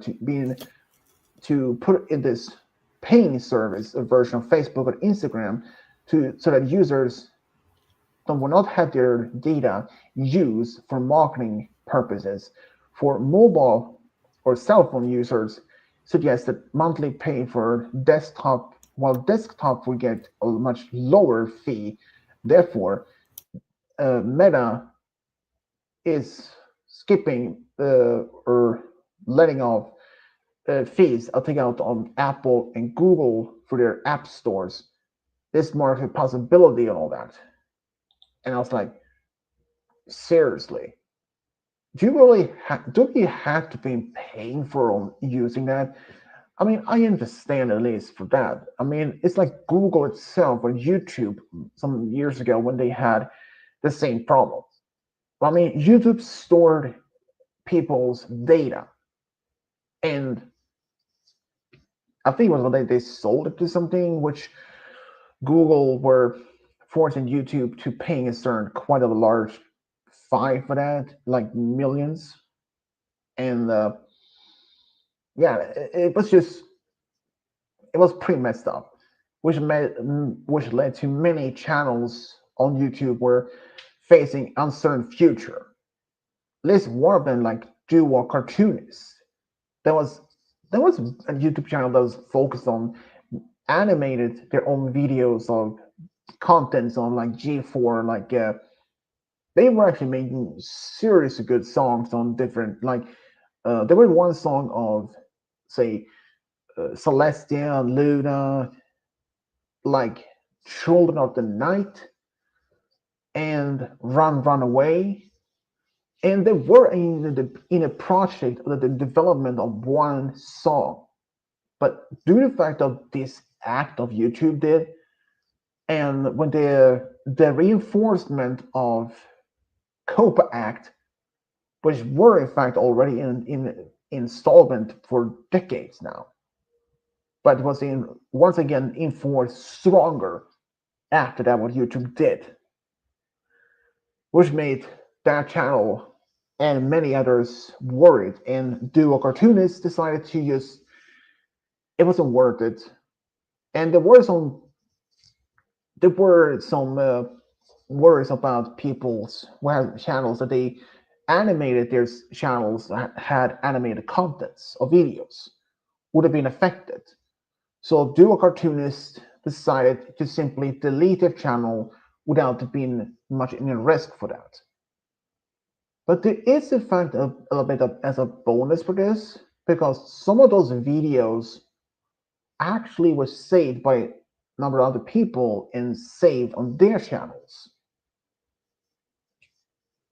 to put in this paying service, a version of Facebook or Instagram, so that users will not have their data used for marketing purposes. For mobile or cell phone users, suggested monthly pay for desktop, while desktop will get a much lower fee. Therefore, Meta is skipping or letting off fees I'll take out on Apple and Google for their app stores. This marks a possibility and all that. And I was like, seriously, do you have to be paying for using that? I mean, I understand at least for that. I mean, it's like Google itself or YouTube some years ago when they had the same problem. I mean, YouTube stored people's data, and I think it was when they sold it to something, which Google were forcing YouTube to pay a certain quite a large fine for that, like millions. And yeah, it was pretty messed up, which led to many channels on YouTube were facing uncertain future. At least one of them, like Duo Cartoonist, there was there was a YouTube channel that was focused on animated their own videos of contents on like G4, like they were actually making seriously good songs on different like there was one song of say Celestia, Luna, like Children of the Night, and Run Away, and they were in a project of the development of one song, but due to the fact of this act of YouTube did, and when the reinforcement of COPA Act, which were in fact already in installment for decades now, but was in once again enforced stronger after that what YouTube did, which made that channel and many others worried. And Duo Cartoonists decided to just it wasn't worth it, and there were some worries about people's web channels that they animated their channels that had animated contents or videos would have been affected. So Duo Cartoonist decided to simply delete their channel without being much in a risk for that. But there is in fact a little bit of as a bonus for this because some of those videos actually were saved by a number of other people and saved on their channels.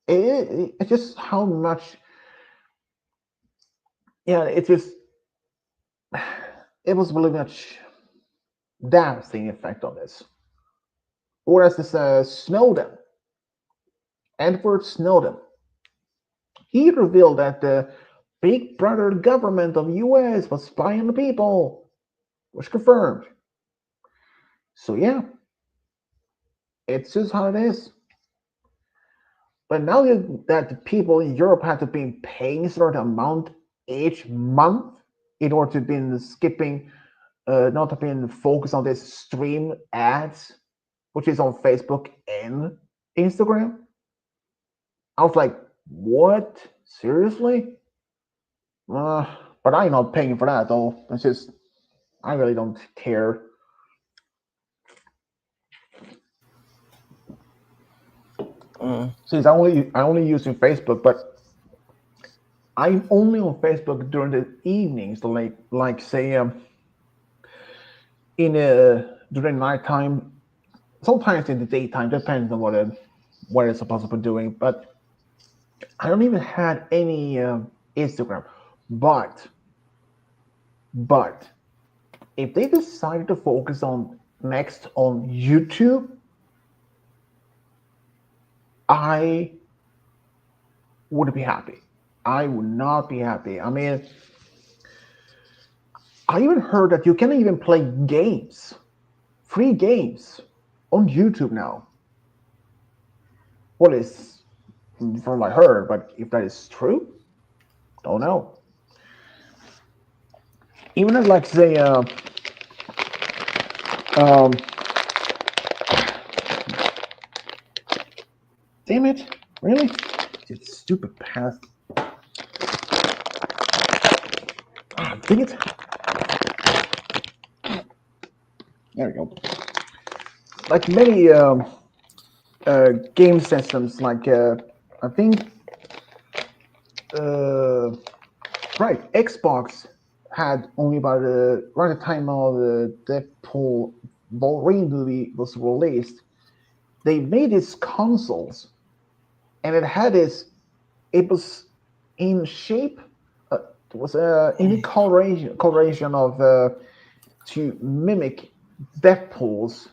It's just how much, yeah, it just, it was really much devastating effect on this. Whereas this Snowden, Edward Snowden, he revealed that the Big Brother government of US was spying on the people, which confirmed. So yeah, it's just how it is. But now that the people in Europe have to be paying a certain amount each month in order to be skipping, not to be focused on this stream ads, which is on Facebook and Instagram. I was like, what? Seriously? But I'm not paying for that though. It's just, I really don't care. Since I only using Facebook, but I'm only on Facebook during the evenings, like say in during nighttime, sometimes in the daytime, depends on what it's supposed to be doing. But I don't even had any Instagram. But but if they decided to focus on next on YouTube, I would be happy. I would not be happy. I mean, I even heard that you can even play games, free games, on YouTube now. What is from what I heard, but if that is true, don't know. Even if like say, um, damn it, really? It's stupid path. Ah, dang it. There we go. Like many game systems, like I think uh, right, Xbox had only about around the time of the Deadpool Wolverine movie was released, they made these consoles, and it was in shape. It was in the coloration of to mimic Deadpool's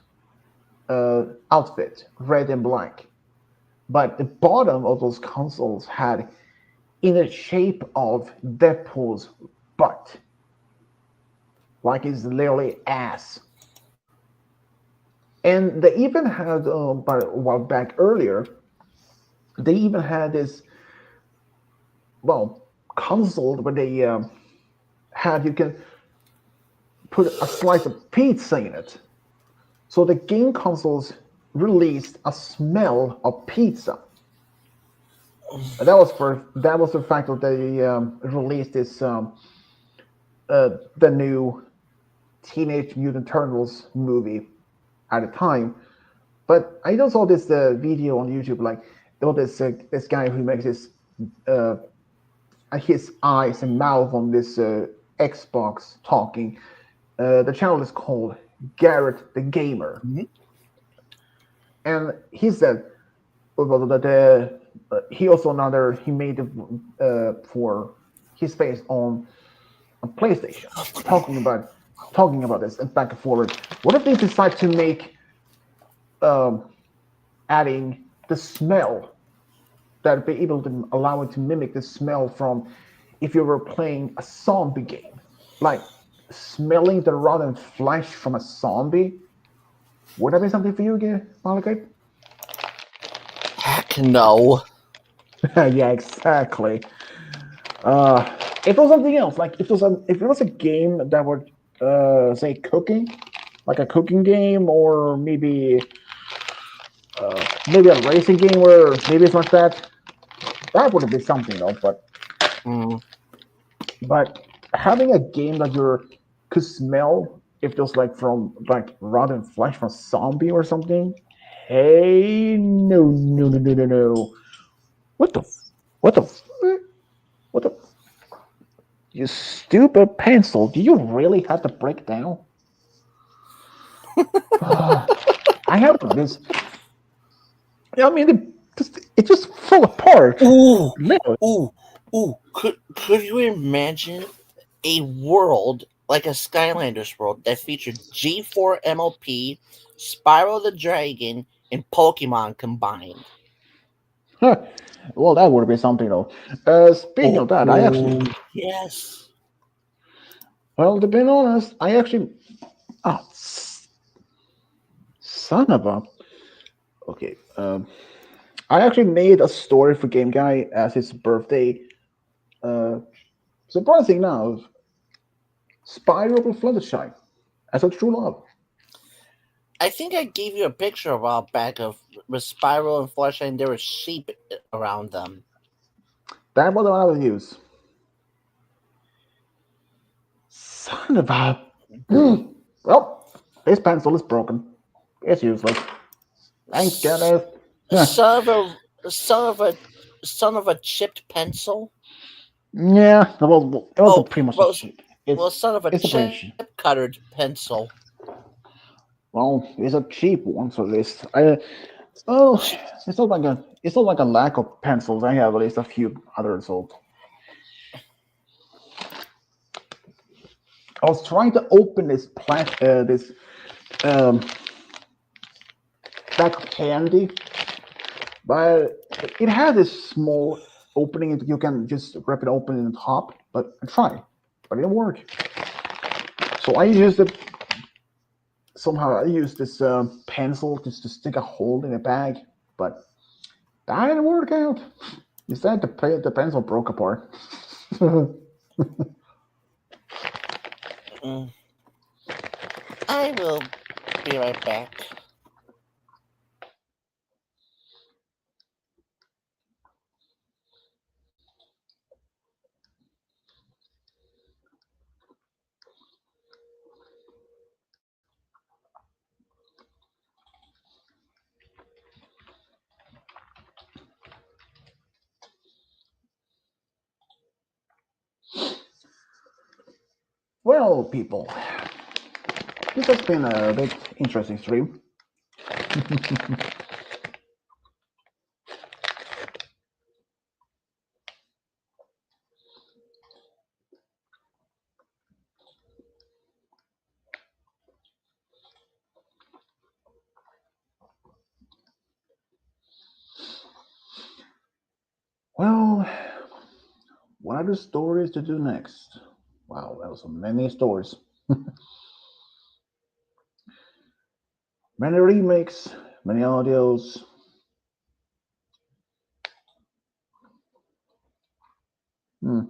outfit, red and black. But the bottom of those consoles had in the shape of Deadpool's butt, like his literally ass. And they even had, but a while back earlier, they even had this, well, console where they had you can put a slice of pizza in it. So the game consoles released a smell of pizza. And that was the fact that they released this the new Teenage Mutant Turtles movie at the time. But I just saw this video on YouTube, like there was this guy who makes uh, his eyes and mouth on this Xbox talking. The channel is called Garrett the Gamer, Mhm. and he said that he also another he made for his face on PlayStation, talking about this and back and forward. What if they decide to make um, adding the smell that be able to allow it to mimic the smell from if you were playing a zombie game, like smelling the rotten flesh from a zombie? Would that be something for you again, Malachite? Heck no. Yeah, exactly. If it was something else, like if it was a game that would say cooking, like a cooking game, or maybe a racing game, where maybe it's like that, that would be something though. Mm. But having a game that you could smell if it was like from like rotten flesh from zombie or something, hey, no, no, no, no, no, no. What the, what the, what the, you stupid pencil? Do you really have to break down? I have this. I mean, it just fell apart. Ooh, Literally. ooh, ooh. Could you imagine a world like a Skylanders world that featured G4 MLP, Spyro the Dragon, and Pokemon combined? Huh. Well, that would be something though. Speaking Oh, of that, I actually, oh yes. well, to be honest, I actually, oh, son of a. Okay, I actually made a story for Game Guy as his birthday. Uh, Surprising enough, Spyro with Fluttershy as a true love. I think I gave you a picture a while back of with Spyro and Flashlight, and there were sheep around them. That was what I would use. Son of a. Well, this pencil is broken. It's useless. Thanks, S- Kenneth. son of a son of a son of a chipped pencil. Yeah, it was a Oh, pretty much a well, shit. It's son of a it's a pretty chip cuttered pencil. well, it's a cheap one, so at least I well, it's not like a lack of pencils. I have at least a few others. So I was trying to open this um pack of candy, but it had this small opening that you can just rip it open in the top. But I tried, but it didn't work. So I used this pencil just to stick a hole in the bag, but that didn't work out. Instead, the pencil broke apart. Mm. I will be right back. Well, people, this has been a bit interesting stream. Well, what are the stories to do next? Wow, there were so many stories. Many remakes, many audios. Hmm.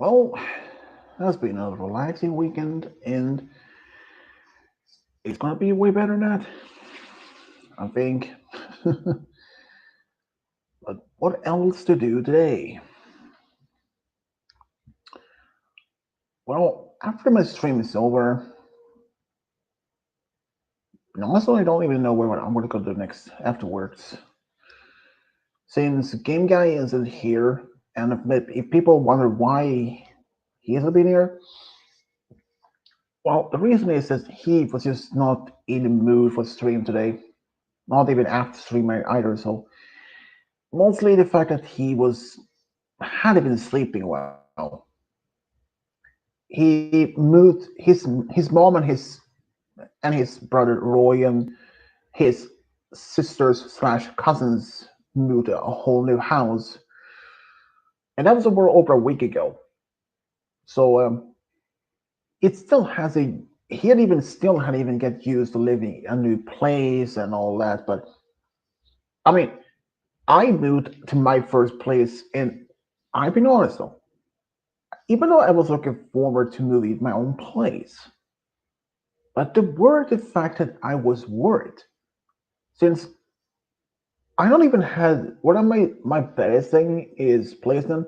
Well, that's been a relaxing weekend, and it's gonna be way better than that, I think. But what else to do today? Well, after my stream is over, and also I don't even know where I'm gonna go to next afterwards. Since Game Guy isn't here, and if people wonder why he hasn't been here, well, the reason is that he was just not in the mood for stream today. Not even after stream either. So mostly the fact that he hadn't been sleeping well. He moved his mom and his brother Roy and his sisters slash cousins moved to a whole new house, and that was over a week ago. So it still has a he had even still had even get used to living a new place and all that. But I mean, I moved to my first place, and I've been honest though, even though I was looking forward to moving to my own place, but the fact that I was worried since I don't even have one of my baddest thing is placement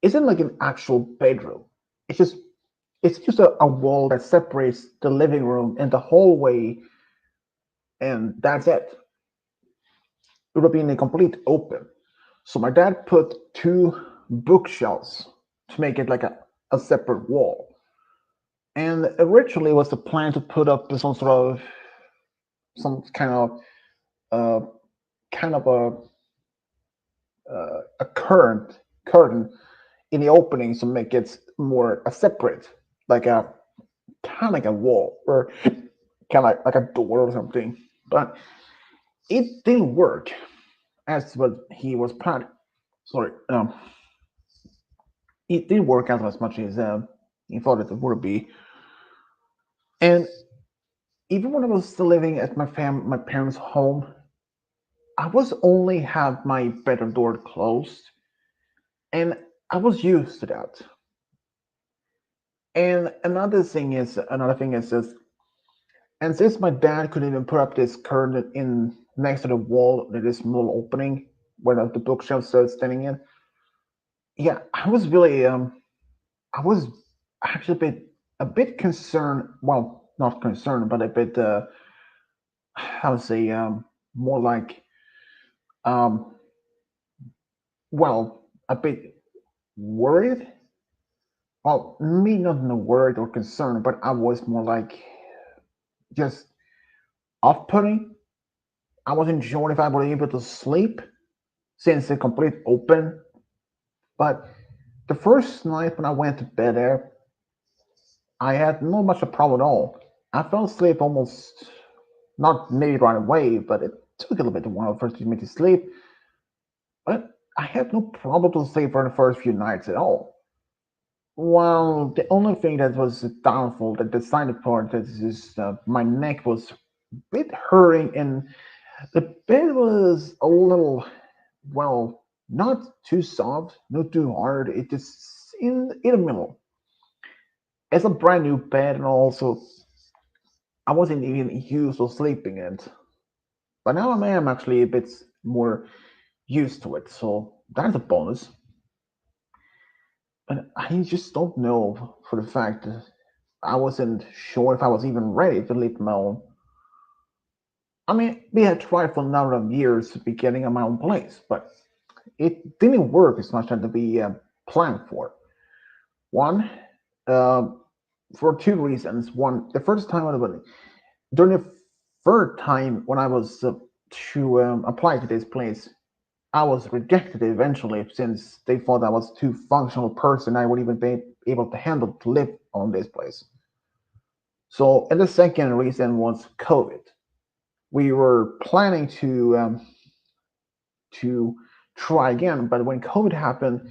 isn't like an actual bedroom. It's just it's just a wall that separates the living room and the hallway, and that's it. It would have been a complete open. So my dad put two bookshelves to make it like a separate wall. And originally was the plan to put up some sort of some uh, kind of a curtain in the opening to make it more a separate, like a kind of like a wall or kind of like a door or something. But it didn't work as what he was planning. Sorry, it didn't work out as much as he thought it would be. And even when I was still living at my parents' home, I was only have my bedroom door closed, and I was used to that. And another thing is this, and since my dad couldn't even put up this curtain in next to the wall, there is small opening where the bookshelf starts standing in. Yeah, I was actually a bit concerned. Well, not concerned, but a bit how to say more like um well a bit worried. Well, me not in a worried or concerned, but I was more like just off-putting. I wasn't sure if I would be able to sleep since the complete open. But the first night when I went to bed there, I had not much a problem at all. I fell asleep almost, not maybe right away, but it took a little bit while for me to sleep. But I had no problem to sleep for the first few nights at all. Well, the only thing that was downfall, that the side part, is my neck was a bit hurting, and the bed was a little, well, not too soft, not too hard. It just in the middle. It's a brand new bed, and also I wasn't even used to sleeping in it. But now I am actually a bit more used to it, so that's a bonus. But I just don't know for the fact that I wasn't sure if I was even ready to live my own. I mean, we had tried for a number of years to be getting my own place, but it didn't work as much as we planned for. One, uh, for two reasons. One, the first time during the third time when I was to apply to this place, I was rejected eventually since they thought I was too functional person. I would even be able to handle to live on this place. So, and the second reason was COVID. We were planning to try again, but when COVID happened,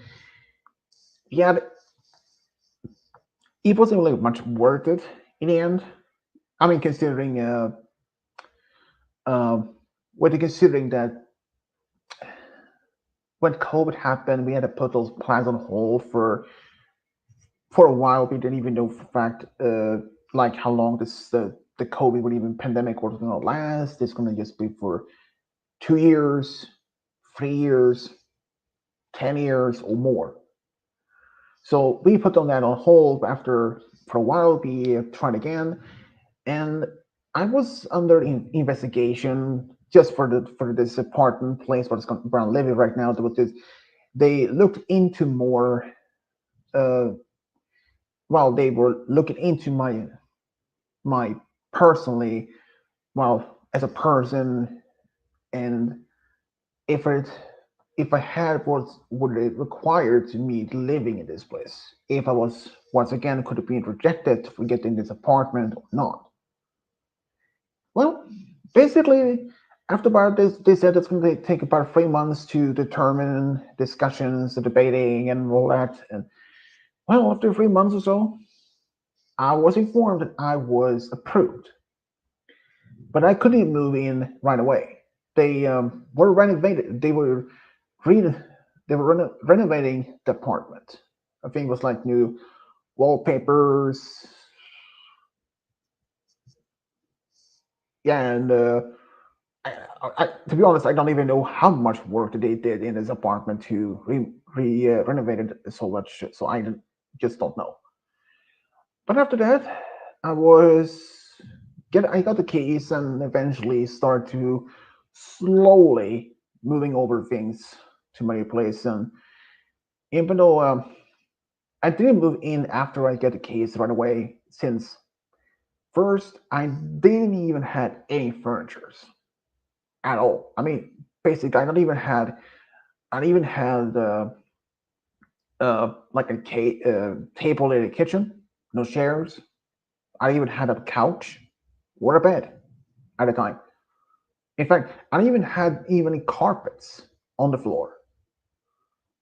yeah, it wasn't really much worth it in the end. I mean, uh, considering that when COVID happened, we had to put those plans on hold for a while. We didn't even know for fact like how long the COVID would even pandemic was going to last. It's going to just be for 2 years, 3 years, 10 years, or more. So we put on that on hold. After for a while, we tried again, and I was under investigation just for this apartment place where I'm living right now. They looked into more. Uh, well, they were looking into my personally, well, as a person, and if it if I had what it required to me living in this place, if I was once again could have been rejected for getting this apartment or not. Well, basically, after about this, they said it's going to take about 3 months to determine discussions, debating, and all that. And well, after 3 months or so, I was informed that I was approved, but I couldn't move in right away. They were renovated. Re- they were renovating the apartment. I think it was like new wallpapers. Yeah, and to be honest, I don't even know how much work they did in this apartment to renovate it so much. So just don't know. But after that, I was I got the keys and eventually start to slowly moving over things to my place. And even though I didn't move in after I get the keys right away, since first I didn't even had any furnitures at all. I mean, basically, I even had like table in the kitchen, no chairs. I even had a couch or a bed at a time. In fact, I even had even carpets on the floor.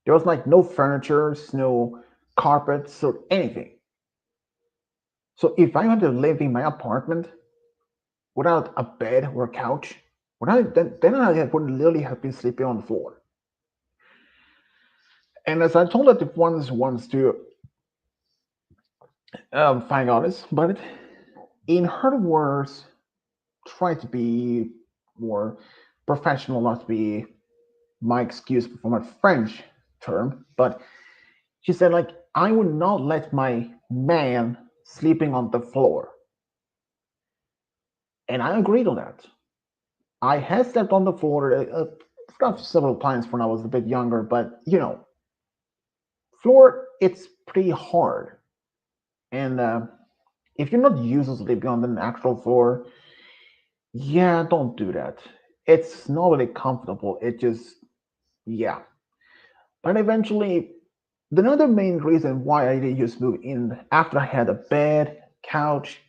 There was like no furniture, no carpets or anything. So if I had to live in my apartment without a bed or a couch, then I would literally have been sleeping on the floor. And as I told it, if one wants to find honest, but in her words, try to be more professional, not to be my excuse for my French term, but she said like I would not let my man sleeping on the floor, and I agreed on that. I had slept on the floor several times when I was a bit younger, but floor it's pretty hard, and if you're not used to sleeping on the actual floor, yeah, don't do that. It's not really comfortable. It just, yeah. But eventually, The another main reason why I did just move in after I had a bed, couch,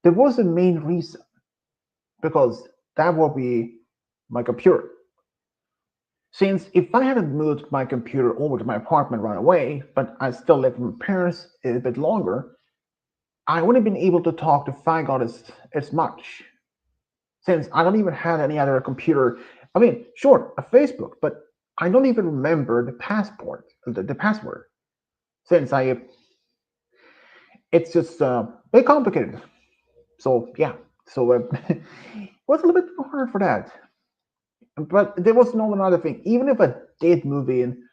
there was a main reason because that would be my computer. Since if I hadn't moved my computer over to my apartment right away, but I still lived with my parents a bit longer, I wouldn't have been able to talk to Faggot as much. Since I don't even have any other computer. I mean, sure, a Facebook, but I don't even remember the passport, the password. Since it's just very complicated. So yeah, so it was a little bit hard for that. But there was no another thing. Even if I did move in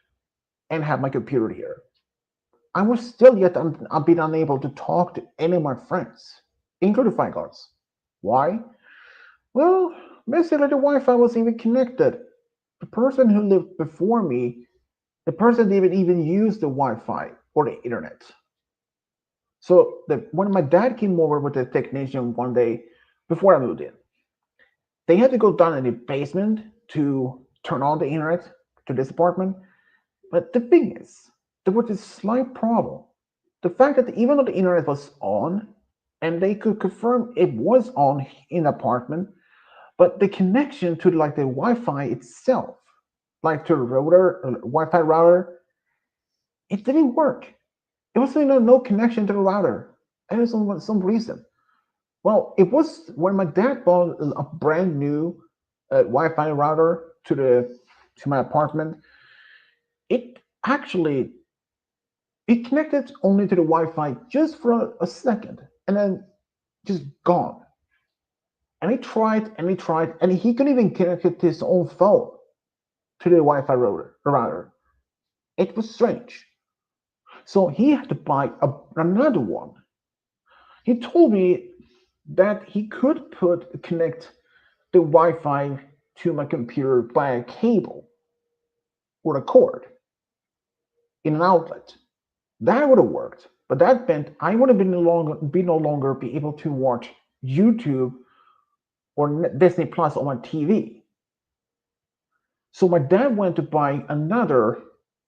and have my computer here, I was still yet I've been unable to talk to any of my friends, including Fine Guards. Why? Well, basically the Wi-Fi wasn't even connected. The person who lived before me, the person didn't even use the Wi-Fi or the internet. So when my dad came over with the technician one day before I moved in, they had to go down in the basement to turn on the internet to this apartment. But the thing is, there was this slight problem. The fact that even though the internet was on, and they could confirm it was on in the apartment, but the connection to like the Wi-Fi itself, like to the router, Wi-Fi router, it didn't work. It was no connection to the router, and it's some reason. Well, it was when my dad bought a brand new Wi-Fi router to my apartment. It actually it connected only to the Wi-Fi just for a second, and then just gone. And he tried, and he couldn't even connect it to his own phone to the Wi-Fi router. It was strange. So he had to buy another one. He told me that he could connect the Wi-Fi to my computer by a cable or a cord in an outlet. That would have worked, but that meant I would have been no longer be able to watch YouTube or Disney Plus on my TV. So my dad went to buy another,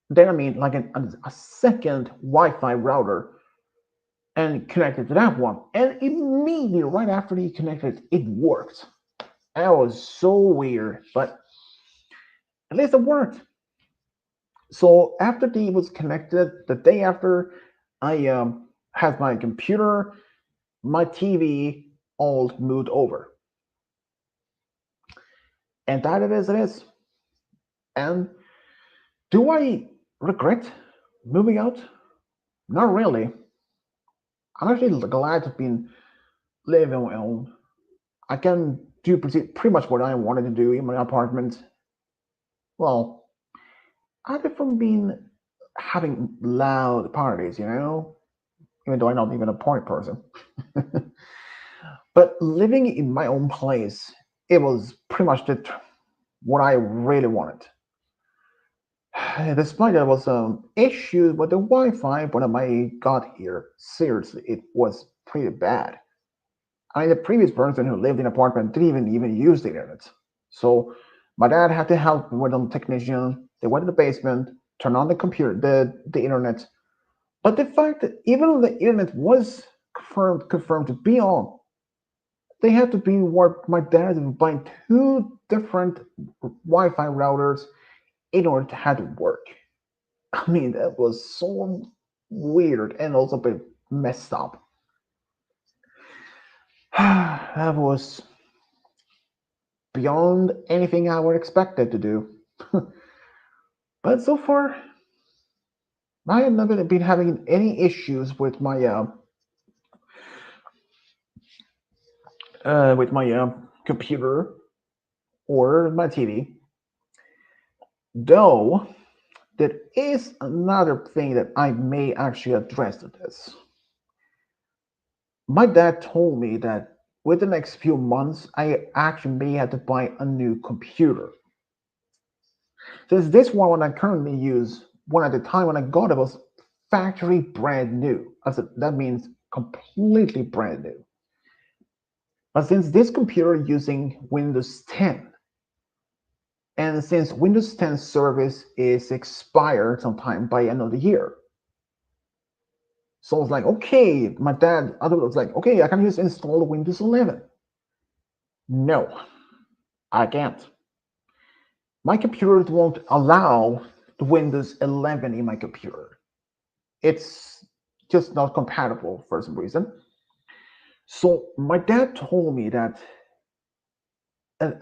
then I mean like a second Wi-Fi router and connected to that one. And immediately right after he connected, it worked. That was so weird, but at least it worked. So after he was connected, the day after, I had my computer, my TV all moved over, and that it is. It is. And do I regret moving out? Not really. I'm actually glad to be living on my own. I can do pretty much what I wanted to do in my apartment. Well, other from being having loud parties, even though I'm not even a party person. But living in my own place, it was pretty much what I really wanted. Despite there was some issues with the Wi-Fi when I got here, seriously, it was pretty bad. I mean, the previous person who lived in an apartment didn't even use the internet. So my dad had to help with a technician. They went to the basement, turned on the computer, the internet. But the fact that even though the internet was confirmed to be on, they had to be what my dad was buying two different Wi-Fi routers in order to have it work. I mean, that was so weird and also a bit messed up. That was beyond anything I would expected to do. But so far, I have never been having any issues with my computer or my TV. Though there is another thing that I may actually address to this. My dad told me that within the next few months, I actually may have to buy a new computer. Since this one I currently use, one at the time when I got it was factory brand new. I said that means completely brand new. But since this computer using Windows 10, And since Windows 10 service is expired sometime by end of the year, so I was like, okay, my dad, other was like, okay, I can just install Windows 11. No, I can't. My computer won't allow the Windows 11 in my computer. It's just not compatible for some reason. So my dad told me that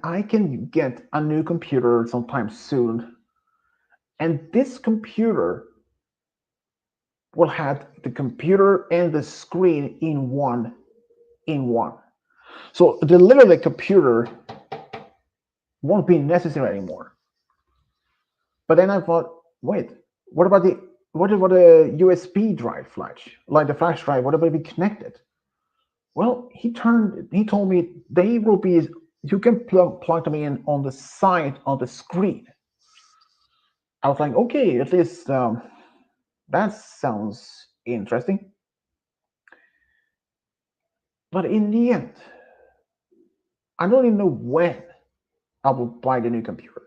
I can get a new computer sometime soon, and this computer will have the computer and the screen in one. So the literally computer won't be necessary anymore. But then I thought, wait, what about the USB drive flash, like the flash drive? What about it be connected? Well, he told me they will be. You can plug them in on the side of the screen. I was like, okay, at least that sounds interesting. But in the end, I don't even know when I will buy the new computer.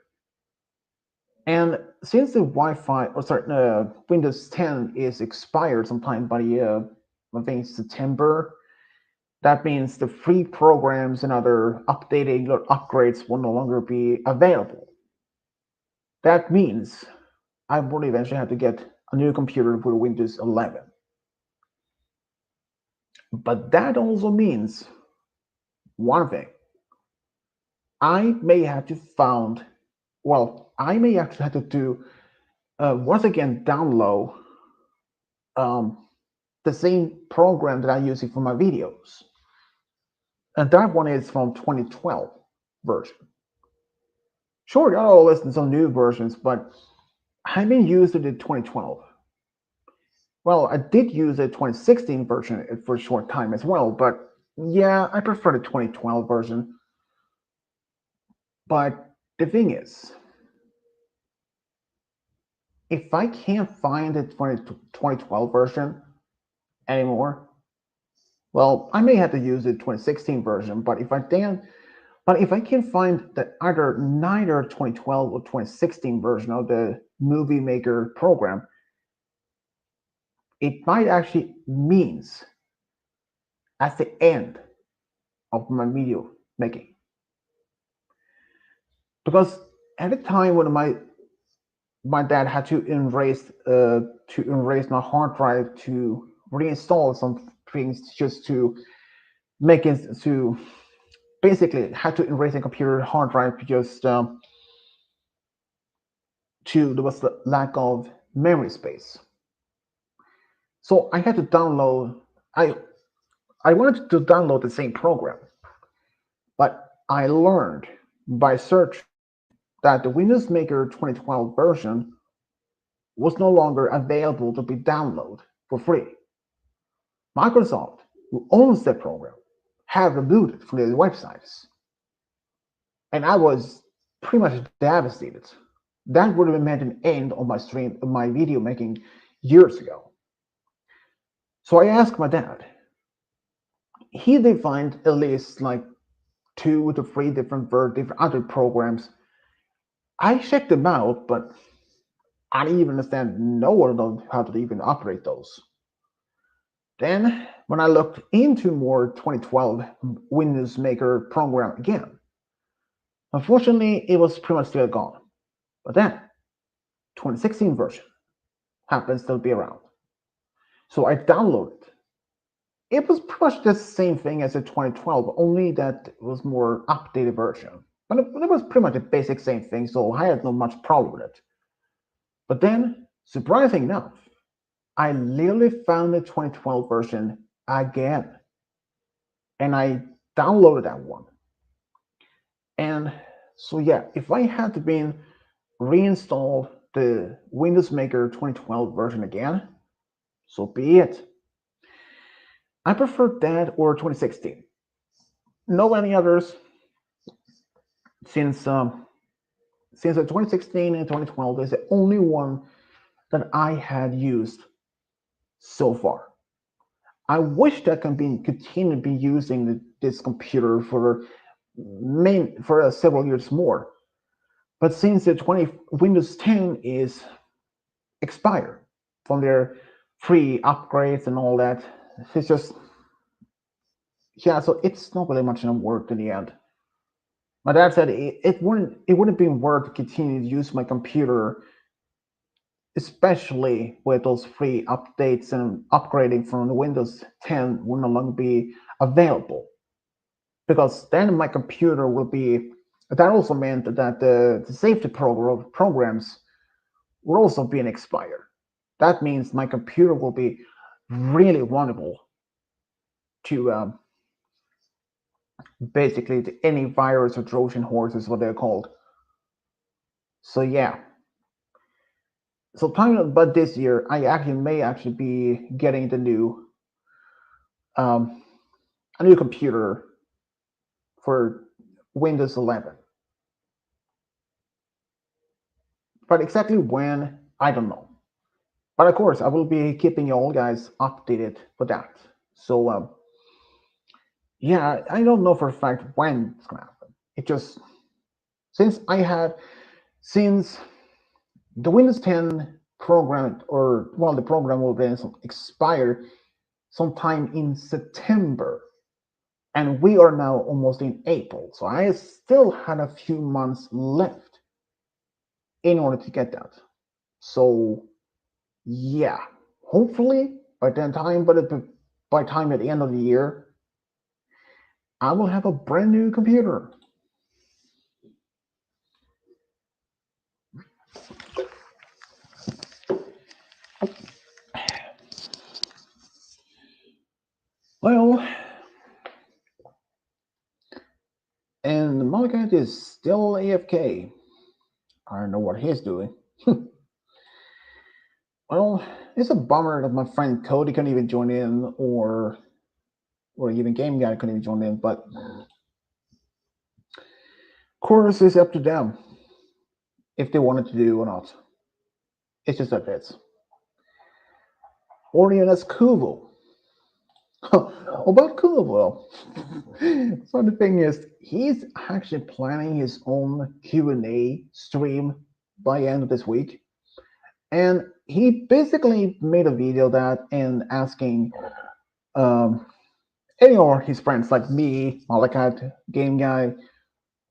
And since the Wi-Fi, or sorry, Windows 10 is expired sometime by I think September, that means the free programs and other updating or upgrades will no longer be available. That means I will eventually have to get a new computer with Windows 11. But that also means one thing. I may have to found, well, I may actually have to do, once again, download um, the same program that I'm using for my videos. And that one is from 2012 version. Sure, there are always some new versions, but I've been using the 2012. Well, I did use a 2016 version for a short time as well, but yeah, I prefer the 2012 version. But the thing is, if I can't find the 2012 version anymore, well, I may have to use the 2016 version. But if I can find that neither 2012 or 2016 version of the Movie Maker program, it might actually means at the end of my video making. Because at the time when my dad had to erase my hard drive to reinstall some things just to make it to basically had to erase the computer hard drive just to there was the lack of memory space. So I had to download. I wanted to download the same program, but I learned by search that the Windows Maker 2012 version was no longer available to be downloaded for free. Microsoft, who owns that program, had removed it from their websites. And I was pretty much devastated. That would have meant an end on my video making years ago. So I asked my dad. He did find at least like 2 to 3 different other programs. I checked them out, but I didn't even know how to even operate those. Then, when I looked into more 2012 Windows Maker program again, unfortunately, it was pretty much still gone. But then, 2016 version happens to be around. So I downloaded. It was pretty much the same thing as the 2012, only that it was more updated version. But it was pretty much the basic same thing, so I had no much problem with it. But then, surprising enough, I literally found the 2012 version again. And I downloaded that one. And so yeah, if I had to be reinstall the Windows Maker 2012 version again, so be it. I prefer that or 2016. No any others since the 2016 and 2012 is the only one that I had used so far. I wish that I can continue to be using this computer for several years more. But since the Windows 10 is expired from their free upgrades and all that, it's just, yeah, so it's not really much work in the end. My dad said it wouldn't be worth to continue to use my computer, especially with those free updates and upgrading from the Windows 10 will no longer be available, because then my computer will be. That also meant that the safety programs will also be expired. That means my computer will be really vulnerable to basically to any virus or Trojan horse is what they're called. So yeah. So time, but this year I may be getting um, a new computer for Windows 11. But exactly when, I don't know. But of course, I will be keeping you all guys updated for that. So yeah, I don't know for a fact when it's gonna happen. It just since I had since the Windows 10 program, or well, the program will then expire sometime in September, and we are now almost in April. So I still had a few months left in order to get that. So yeah, hopefully by that time, by time at the end of the year, I will have a brand new computer. Well, and Malachi is still AFK. I don't know what he's doing. Well, it's a bummer that my friend Cody couldn't even join in, or even Game Guy couldn't even join in. But of course, it's up to them if they wanted to do or not. It's just like this. Orion as Kuvo. About Kuvo, so the thing is, he's actually planning his own Q&A stream by end of this week, and he basically made a video that and asking um, any of his friends like me, Malakat, Game Guy,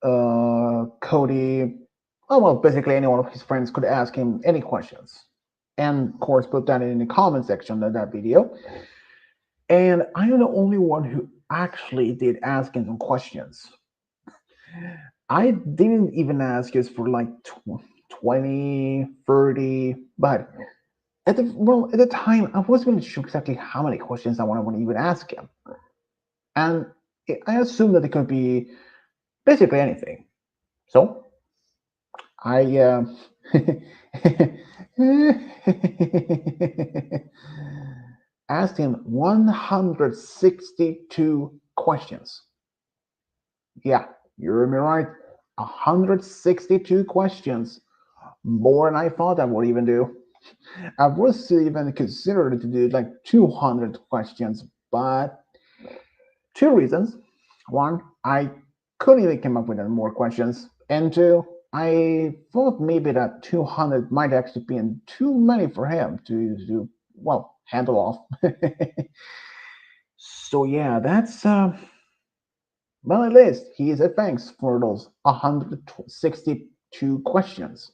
Cody, oh well, basically any one of his friends could ask him any questions, and of course put that in the comment section of that video. And I am the only one who actually did ask him some questions. I didn't even ask us for like 20, 30, but at the time, I wasn't really sure exactly how many questions I want to even ask him. And I assumed that it could be basically anything. So I asked him 162 questions. Yeah, you heard me right. 162 questions. More than I thought I would even do. I was even considered to do like 200 questions, but two reasons. One, I couldn't even come up with any more questions. And two, I thought maybe that 200 might actually be too many for him to well, handle off. So yeah, that's well, at least he said thanks for those 162 questions.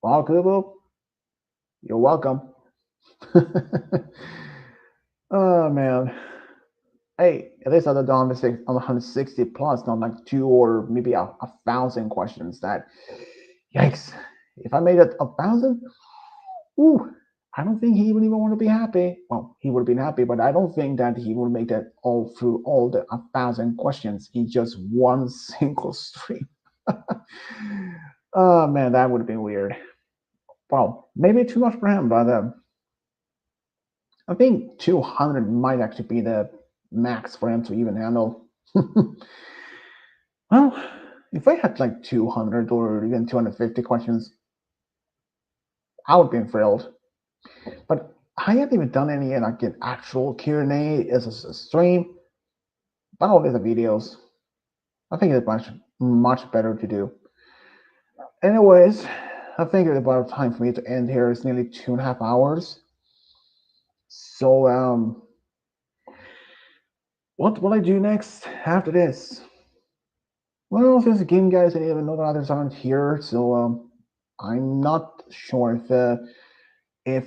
Well, Kubo, you're welcome. Oh man. Hey, at least I've done 160 plus, not like two or maybe a thousand questions. That, yikes! If I made it 1,000, ooh, I don't think he would even want to be happy. Well, he would have been happy, but I don't think that he would make that all through all the 1,000 questions in just one single stream. Oh man, that would have been weird. Well, maybe too much for him, but I think 200 might actually be the max for him to even handle. Well, if I had like 200 or even 250 questions, I would be thrilled. But I haven't even done any like an actual Q&A as a stream, but all the videos. I think it's much better to do. Anyways, I think it's about time for me to end here. It's nearly 2.5 hours. So, what will I do next after this? Well, since the game guys and even other others aren't here, so I'm not sure if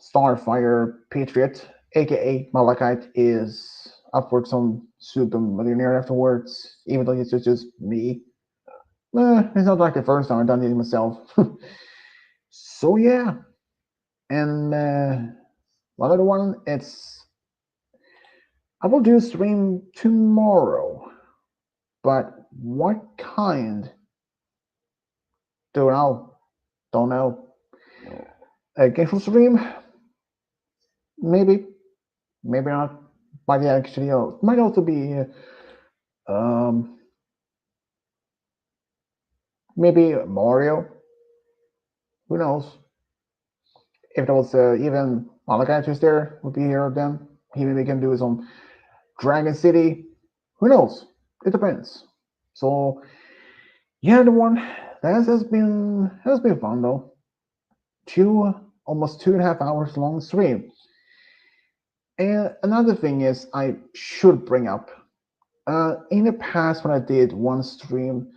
Starfire Patriot, aka Malachite, is up for some super millionaire afterwards, even though it's just me. It's not like the first time I've done it myself. So yeah, and one other one, it's I will do a stream tomorrow, but what kind? Don't know. Don't know. A game from stream? Maybe, maybe not. Might actually, might also be um, maybe Mario. Who knows? If there was even Malachite there, would be here then. Maybe we can do some Dragon City. Who knows? It depends. So yeah, the one that has been fun though. Almost 2.5 hours long stream. And another thing is I should bring up. In the past, when I did one stream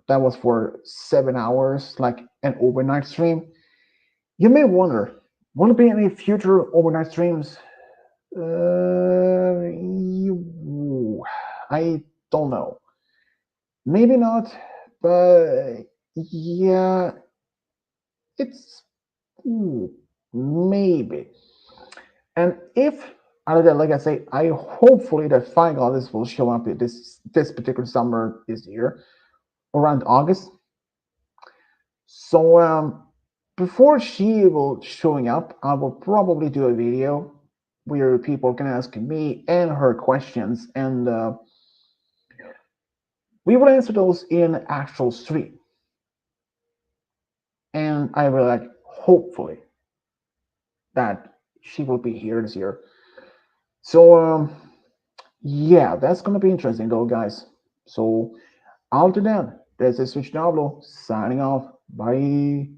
that was for 7 hours, like an overnight stream, you may wonder, will there be any future overnight streams? I don't know. Maybe not, but yeah, it's maybe. And if other than like I say, I hopefully that Fire Goddess will show up this particular summer this year around August. So before she will showing up, I will probably do a video where people can ask me and her questions, and we will answer those in actual stream. And I will like hopefully that she will be here this year. So yeah, that's gonna be interesting though, guys. So until then, this is Switch Diablo signing off. Bye.